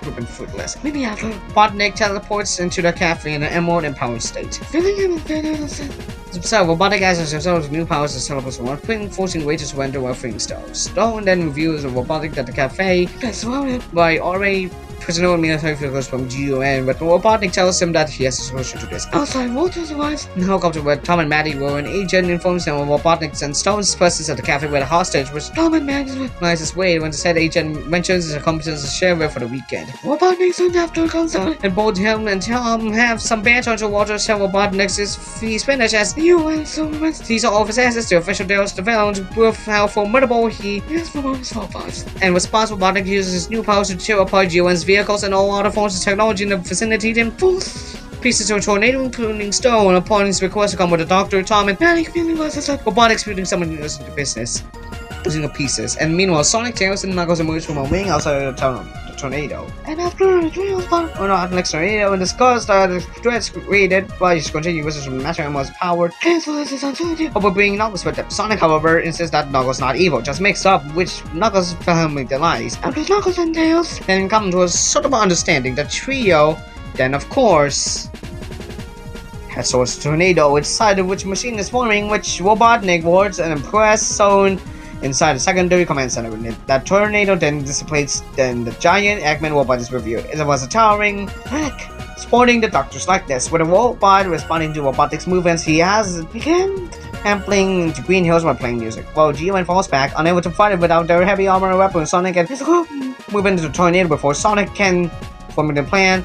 [SPEAKER 1] proven fruitless.
[SPEAKER 2] Maybe after
[SPEAKER 1] Robotnik teleports into the cafe in an emerald empowered state.
[SPEAKER 2] feeling him
[SPEAKER 1] Himself, Robotnik asks himself with new powers to teleport from one thing, forcing Wade to surrender while freeing Stone. Stone then reveals Robotnik that the cafe
[SPEAKER 2] that's surrounded
[SPEAKER 1] by already prisoner military figures from GUN, but Robotnik tells him that he has a solution to this.
[SPEAKER 2] outside Walter's arrives.
[SPEAKER 1] In the helicopter where Tom and Maddie were, an agent informs them of Robotnik and Stone's presence at the cafe with a hostage, which
[SPEAKER 2] Tom and Maddie
[SPEAKER 1] recognizes Wade when the said agent mentions his accomplices to share with for the weekend.
[SPEAKER 2] Robotnik soon after comes out.
[SPEAKER 1] And both him and Tom have some banter until Walter tells Robotnik he's finished as
[SPEAKER 2] You and so much.
[SPEAKER 1] these are all of his answers to official deals developed to prove how formidable he
[SPEAKER 2] Yes, from his robots.
[SPEAKER 1] and response Robotnik uses his new powers to tear apart GUN's vehicles and all other forms of technology in the vicinity to force pieces to a tornado, including Stone. Upon his request to come with the doctor, Tom and
[SPEAKER 2] Maddie feeling was a
[SPEAKER 1] Robotnik's putting someone else into business, losing the pieces. And meanwhile, Sonic, Tails, and Knuckles emerge from a wing outside of the tornado.
[SPEAKER 2] and after the real spot.
[SPEAKER 1] We're not next tornado and discuss the threats created by his continued usage of Master Emerald's power.
[SPEAKER 2] Cancel this is uncertainty.
[SPEAKER 1] Over bringing Knuckles with them. Sonic, however, insists that Knuckles not evil, just mixed up, which Knuckles firmly denies.
[SPEAKER 2] After Knuckles and Tails.
[SPEAKER 1] Then come to a sort of understanding. The trio, then of course, heads towards the tornado, inside of which machine is forming, which Robotnik wards an impressed zone inside the secondary command center. That tornado then dissipates, then the giant Eggman robot is revealed. It was a towering wreck, sporting the Doctor's likeness. With a robot responding to Robotnik's movements, he has begun ampling to Green Hills while playing music. While G-Man falls back, unable to fight it without their heavy armor and weapons, Sonic and his group move into the tornado before Sonic can form the plan.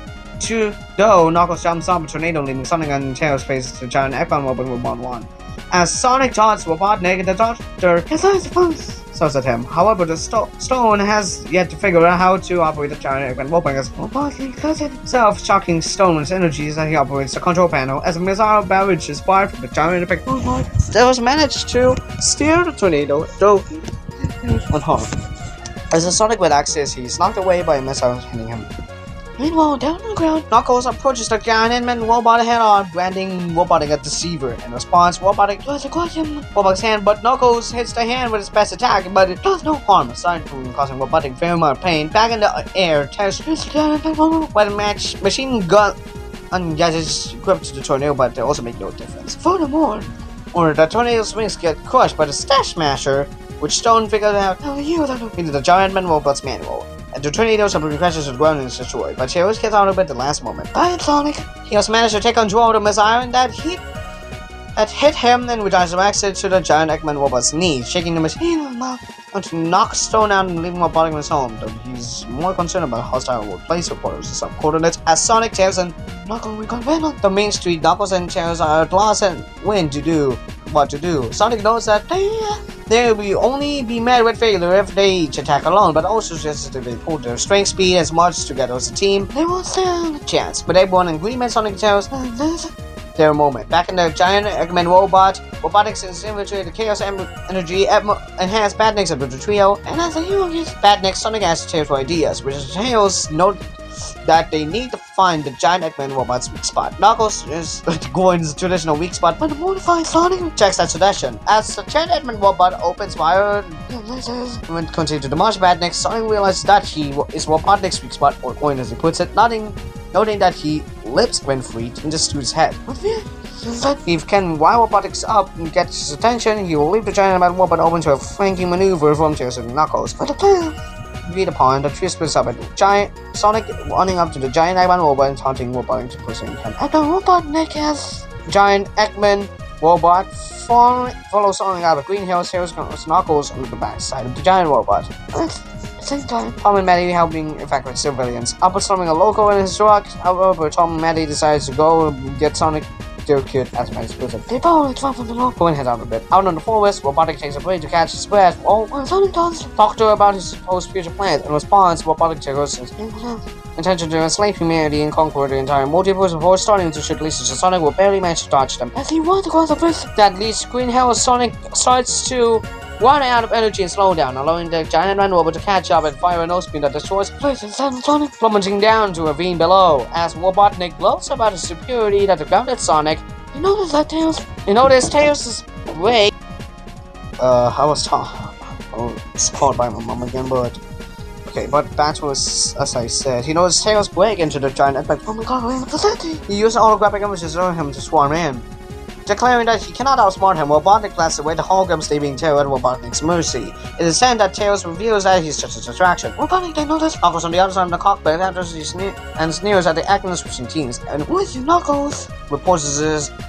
[SPEAKER 1] Knuckles jumps off the tornado, leaving Sonic and Tails face the giant Eggman robot with 1-1. As Sonic taunts Robotnik, the Doctor shouts at him. However, the Stone has yet to figure out how to operate the giant Eggman robot as Robotnik does it himself, shocking Stone with his energies that he operates the control panel as a missile barrage is fired from the giant Eggman robot. Tails managed to steer the tornado, though unharmed. As the Sonic relaxes, he's knocked away by a missile hitting him.
[SPEAKER 2] Meanwhile, down on the ground,
[SPEAKER 1] Knuckles approaches the giant Eggman robot head-on, branding Robotnik a deceiver. In response, Robotnik tries to crush him Robotnik's hand, but Knuckles hits the hand with his best attack, but it does no harm, aside from causing Robotnik very much pain. Back in the air, Tails when machine gun gadgets gripped to the tornado, but they also make no difference.
[SPEAKER 2] furthermore,
[SPEAKER 1] Or the tornado's wings get crushed by the Stash Smasher, which Stone figured out into the giant Eggman robot's manual. And the tornado simply crashes to the ground and is destroyed, but Tails gets out of it at the last moment.
[SPEAKER 2] Bye, Sonic.
[SPEAKER 1] He also managed to take control of the missile and that hit him and redirects it to the giant Eggman robot's knee, shaking the machine to knock Stone out and leaving Robotnik in his home, though he's more concerned about hostile workplace reporters and some coordinates. As Sonic, Tails, and Knuckles reconvene on the main street, Knuckles and Tails are at loss and when to do what to do. Sonic knows that they will only be met with failure if they each attack alone, but also just if they pull their strength, speed, and march together as a team, they won't stand a chance. But everyone in agreement, Sonic and Tails, their moment. Back in the giant Eggman robot, Robotnik infiltrated the Chaos Energy enhanced Badniks of the trio, and as a hero, Badnik, Sonic asks Tails for ideas, which is Tails' note that they need to find the giant Eggman robot's weak spot. Knuckles is going to the traditional weak spot, but the modified Sonic checks that suggestion. As the giant Eggman robot opens fire, when continuing to demolish Badnik, Sonic realizes that he is Robotnik's weak spot, or coin as he puts it, noting that he lips when free and just to his head. If he can wire Robotnik's up and get his attention, he will leave the giant Eggman robot open to a flanking maneuver from Tails and Knuckles. But the plan agreed upon, the trio splits up at giant Sonic running up to the giant Eggman robot and taunting Robotnik to pursue him. And the Robotnik has giant Eggman robot follows Sonic out of Green Hills. Tails Knuckles on the back side of the giant robot. Same time, Tom and Maddie helping evacuate civilians. Upper storming a local in his truck. However, Tom and Maddie decides to go get Sonic. Their kid as Maddie's prison. They both run from the local and head out a bit. Out on the forest, Robotnik takes a break to catch his breath. Sonic does talk to her about his supposed future plans. In response, Robotnik takes his intention to enslave humanity and conquer the entire multiverse before starting to shoot lasers. Sonic will barely manage to dodge them. As he runs across the bridge that leads to Green Hill, Sonic starts to run out of energy and slow down, allowing the giant man robot to catch up and fire a nose beam that destroys place inside Sonic, plummeting down to a ravine below. As Robotnik gloats about his superiority that grounded Sonic, he noticed that Tails is way. I was taught. Oh, it's called by my mom again, but okay, but that was as I said. He noticed Tails break into the giant Eggman. Oh my god, we're in the facility. He used holographic images to lure him to swarm in. Declaring that he cannot outsmart him, Robotnik blasts away the holograms, leaving Tails at Robotnik's mercy. It is then that Tails reveals that he's just a distraction. Robotnik then notices Knuckles on the other side of the cockpit after he sneers at the Eggman switching teams. And with you, Knuckles, reports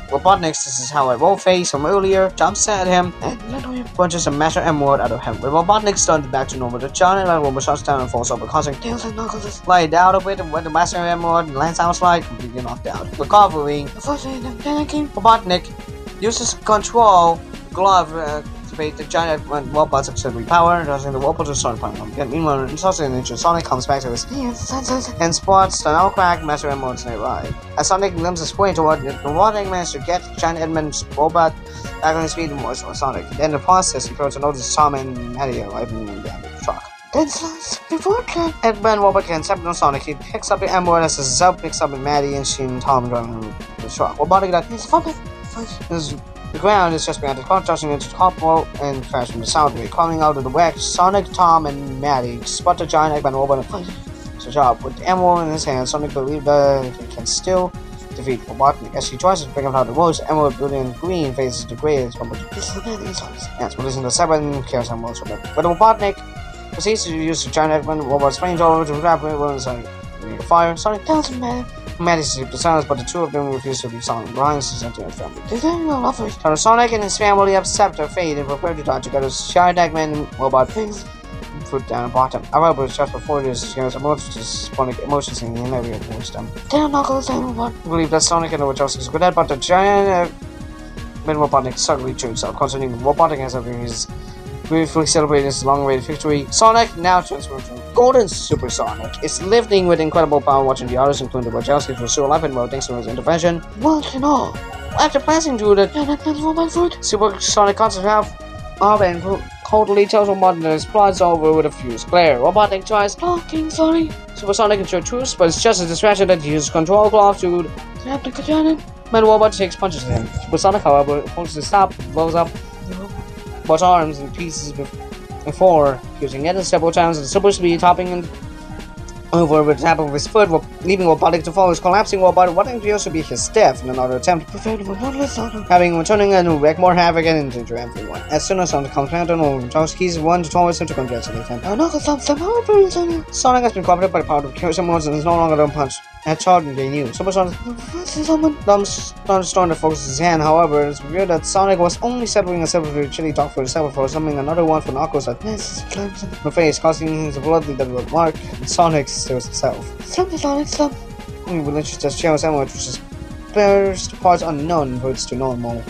[SPEAKER 1] Robotnik sees how a roll face from earlier jumps at him and literally punches a Master Emerald out of him. With Robotnik stunned back to normal, the giant robot shuts down and falls over, causing Tails and Knuckles to slide out of it when the Master Emerald lands outside, completely knocked out. Recovering, Robotnik uses control glove to activate the giant robot's auxiliary power, causing the robot to start firing him. Yet meanwhile, in Sonic comes back to his senses and spots the now cracked Master Emeralds nearby. As Sonic limps his way toward it, Robotnik manages to get giant Eggman's robot back on his feet and moves for Sonic. In the process, he fails to notice Tom and Maddie arriving in the truck. Then, before Eggman robot can step on Sonic, he picks up the Emerald as Zell picks up Maddie and she and Tom driving the truck. Robotnik that is fucking. The ground is just behind the car, tossing into the couple and crashing the sound wave. Coming out of the wreck, Sonic, Tom, and Maddie spot the giant Eggman robot and finish the job. With the emerald in his hand, Sonic believes that he can still defeat Robotnik. As he tries to pick up out the roads, the emerald brilliant green faces the greatest from the pieces of Maddie's hands, releasing the 7 chaos emeralds from it. But Robotnik proceeds to use the giant Eggman robot's flamethrower to wrap it when Sonic the fire. Sonic tells him Maddie to keep the silence, but the two of them refuse to leave Sonic behind his entire family. They very well offer. So Sonic and his family accept their fate and prepare to die together. Giant Eggman robot things put down and bottom. However, just before this, he has emotions in the area of wisdom. Then Knuckles and Robot believe that Sonic and the Wachowskis is good at, but the giant Robotnik suddenly chooses out, concerning Robotnik as his briefly celebrating his long-awaited victory. Sonic, now transformed to Golden Super Sonic, is lifting with incredible power, watching the others, including the Wachowskis, pursue life and mode thanks to his intervention. What and all? After passing through the robot foot, Super Sonic cuts himself off and coldly tells Robotnik that his plot's over with a fused glare. Robotnik tries blocking Super Sonic into a truce, but it's just a distraction that he uses control glove to snap the cannon. When Robot takes punches at him. Super Sonic, however, forces to stop, blows up Robot's arms in pieces before using it several times at super speed, topping over with the tap of his foot, leaving Robotnik to follow his collapsing robot. What appears to be his death in another attempt to prevent having returning and wreak more havoc and injure everyone. As soon as Sonic comes back to Wachowskis run towards him to congratulate him. Sonic has been corrupted by the power of chaos emeralds and is no longer the punch Hedgehog they knew. Super Sonic thunderstorm that focuses his hand. However, it's revealed that Sonic was only settling a silver chili dog for himself before summoning another one for Knuckles that slams in the face, causing his blood that will mark Sonic stirs himself. Sonic. He relinquishes the chaos emerald, which is first parts unknown reverts to normal.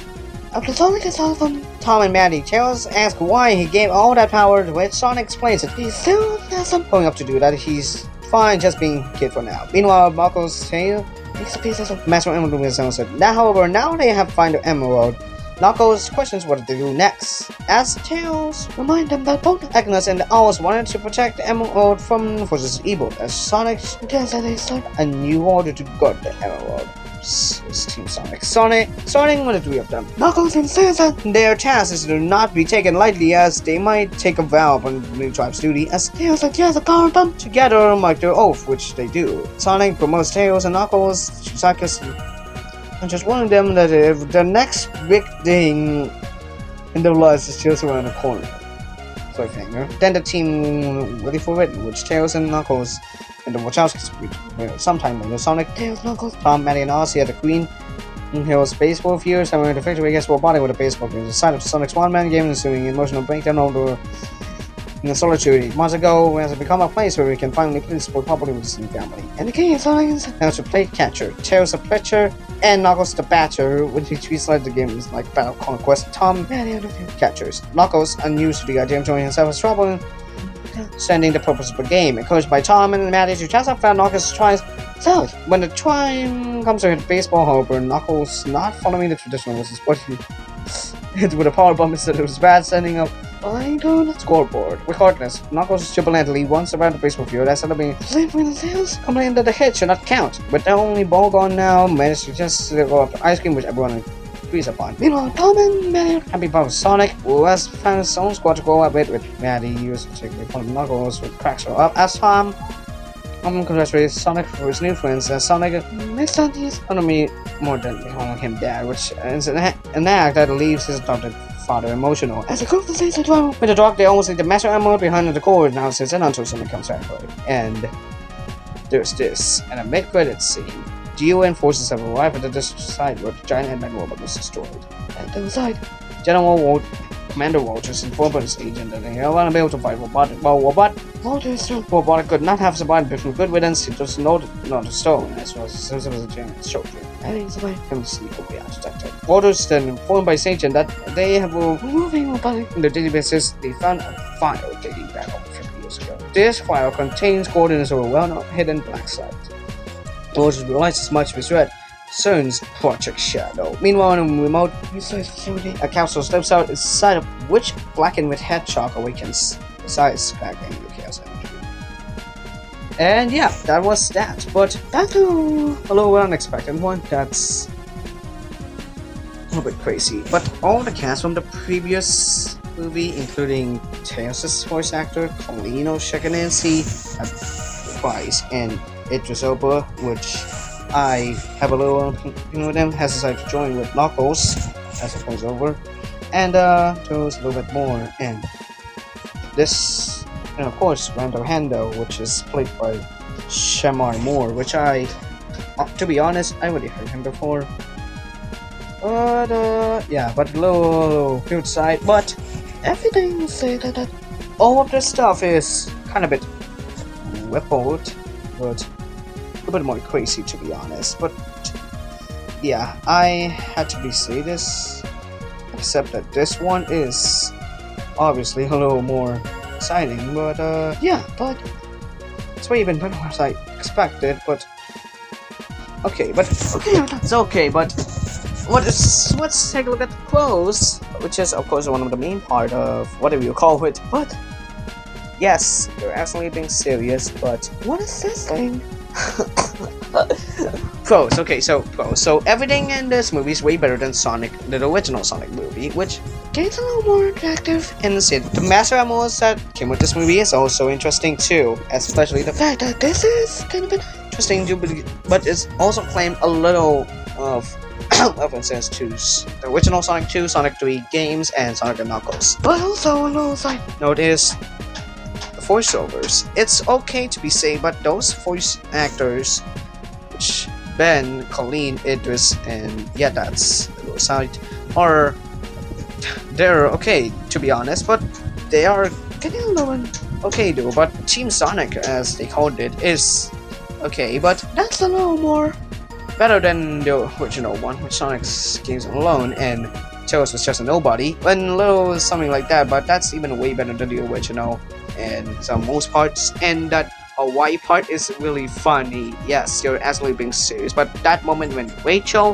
[SPEAKER 1] After Sonic is out from Tom and Maddie, Tails asks why he gave all that power, to which Sonic explains that he still has some going up to do that. He's fine just being a kid for now. Meanwhile, Knuckles' tail makes a piece of Master Emerald with his own set. Now, however, now they have found the Emerald. Knuckles questions what they do next, as Tails remind them that both Agnes and the Owls wanted to protect Emerald from forces evil, as Sonic tells that they start a new order to guard the Emerald. It's Team Sonic. Starting with the three of them. Knuckles insists that their task is to not be taken lightly, as they might take a vow upon the new tribe's duty, as Tails and Tails power them together mark their oath, which they do. Sonic promotes Tails and Knuckles to Cycus, and just warning them that if the next big thing in their lives is just around the corner. Cliffhanger. Then the team ready for it, which Tails and Knuckles and the Wachowskis sometime later. Sonic, Tails, Knuckles, Tom, Maddie, and Ozzy at the Queen Hills baseball fields, having the victory against robotic with a baseball game. The side of Sonic's one-man game, ensuing emotional breakdown over in the solitude. Months ago, has become a place where we can finally play sport properly with his new family. And the king of Sonic now to play catcher, Tails the pitcher, and Knuckles the batter, which he treats like the game is like Battle Conquest. Tom, Maddie, and the catchers. Knuckles, unused to the idea of joining himself, is trouble sending the purpose of the game. Encouraged by Tom and Maddie to test out, Knuckles tries south. When the time comes to hit baseball, however, Knuckles, not following the traditional rules, but he hit with a power bomb instead of his bat, sending up flying on the scoreboard. Regardless, Knuckles jubilantly runs around the baseball field as celebrating the sales, complaining that the hit should not count. But the only ball gone now managed to just go up to ice cream, which everyone agrees upon. Meanwhile, Tom and Maddie happy about Sonic, who has found his own squad to go up with Maddie, used particularly from Knuckles with cracks her up. As Tom congratulates Sonic for his new friends, as Sonic makes his enemy more than calling him dad, which is an act that leaves his adopted father emotional. As a group that says with the dog, they almost leave the Master Emerald behind the cord now since and until Sonic comes back. And there's this, and a mid-credits scene. Geo and forces have arrived at the district site where the giant headman robot was destroyed. At the side, Commander Walters informed his agent that they are unable to fight robotic. While robotic could not have survived before good riddance, it was not a stone, as well as a giant children. And survived him to sleep away undetected. Walters then informed by his agent that they have removing robotic in their databases. They found a file dating back over 50 years ago. This file contains coordinates of a well-known hidden black site. Walters realizes as much misread CERN's Project Shadow. Meanwhile, in a remote research facility, a capsule steps out inside of which blackened with Hedgehog awakens, besides cracking the chaos energy. And yeah, that was that. But that's a little unexpected one. That's a little bit crazy. But all the cast from the previous movie, including Tails' voice actor, Colleen O'Shaughnessy, Price, and Idris Elba, which I have a little opinion with him, has decided to join with Knuckles as a voiceover, and shows a little bit more. And this, and of course, Randall Hando, which is played by Shamar Moore, which I, to be honest, I already heard him before. But yeah, but a little field side. But everything say that all of this stuff is kind of a bit rippled, but a bit more crazy, to be honest. But yeah, I had to say this, except that this one is obviously a little more exciting. But yeah, but it's way even better as I expected. But okay, it's okay. But let's take a look at the clothes, which is of course one of the main part of whatever you call it. But yes, you're absolutely being serious. But what is this thing? Pros. Okay, so pros. So everything in this movie is way better than Sonic, the original Sonic movie, which gets a little more attractive. And the Master Emeralds that came with this movie is also interesting too, especially the fact that this is kind of interesting too, but it's also claimed a little of references to the original Sonic 2, Sonic 3 games, and Sonic and Knuckles. But also a little side note is voiceovers. It's okay to be safe, but those voice actors, which Ben, Colleen, Idris, and yeah, that's the little side, they're okay, to be honest, but they are getting a little okay though. But Team Sonic, as they called it, is okay, but that's a little more better than the original one, with Sonic's games alone, and Tails was just a nobody, and little something like that. But that's even way better than the original. And some most parts, and that Hawaii part is really funny. Yes, you're absolutely being serious. But that moment when Rachel,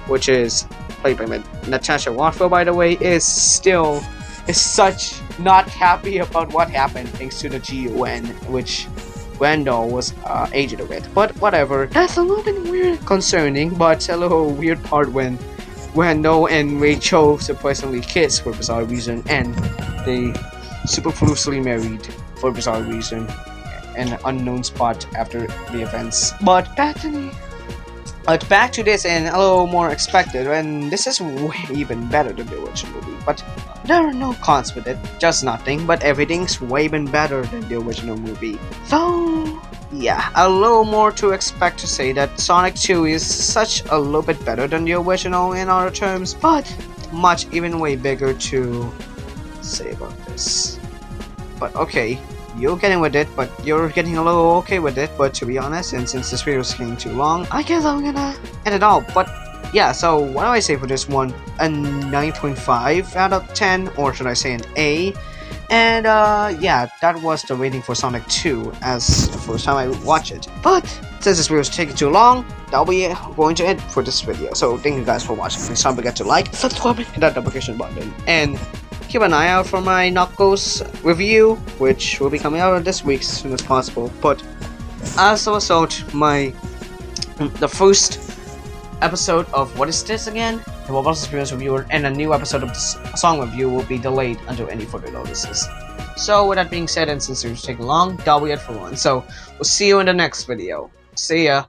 [SPEAKER 1] which is played by Natasha Rothwell, by the way, is such not happy about what happened thanks to the GUN, which Randall was aged with. But whatever, that's a little bit weird, concerning, but a little weird part when Randall and Rachel supposedly kissed for bizarre reason, and they superfluously married for bizarre reason, an unknown spot after the events. But back to this, and a little more expected, and this is way even better than the original movie. But there are no cons with it, just nothing, but everything's way even better than the original movie. So yeah, a little more to expect to say that Sonic 2 is such a little bit better than the original in other terms, but much even way bigger to say about this. But okay, you're getting with it, but you're getting a little okay with it, but to be honest, and since this video is getting too long, I guess I'm gonna end it all. But yeah, so what do I say for this one? A 9.5 out of 10, or should I say an A? And yeah, that was the rating for Sonic 2 as the first time I watched it. But since this video is taking too long, that'll be going to end for this video. So thank you guys for watching. Please don't forget to like, subscribe, and hit that notification button. And keep an eye out for my Knuckles review, which will be coming out this week as soon as possible. But as a result, the first episode of what is this again? The Roblox Experience Reviewer, and a new episode of the song review will be delayed until any further notices. So with that being said, and since it's taking long, that'll be it for one. So we'll see you in the next video. See ya.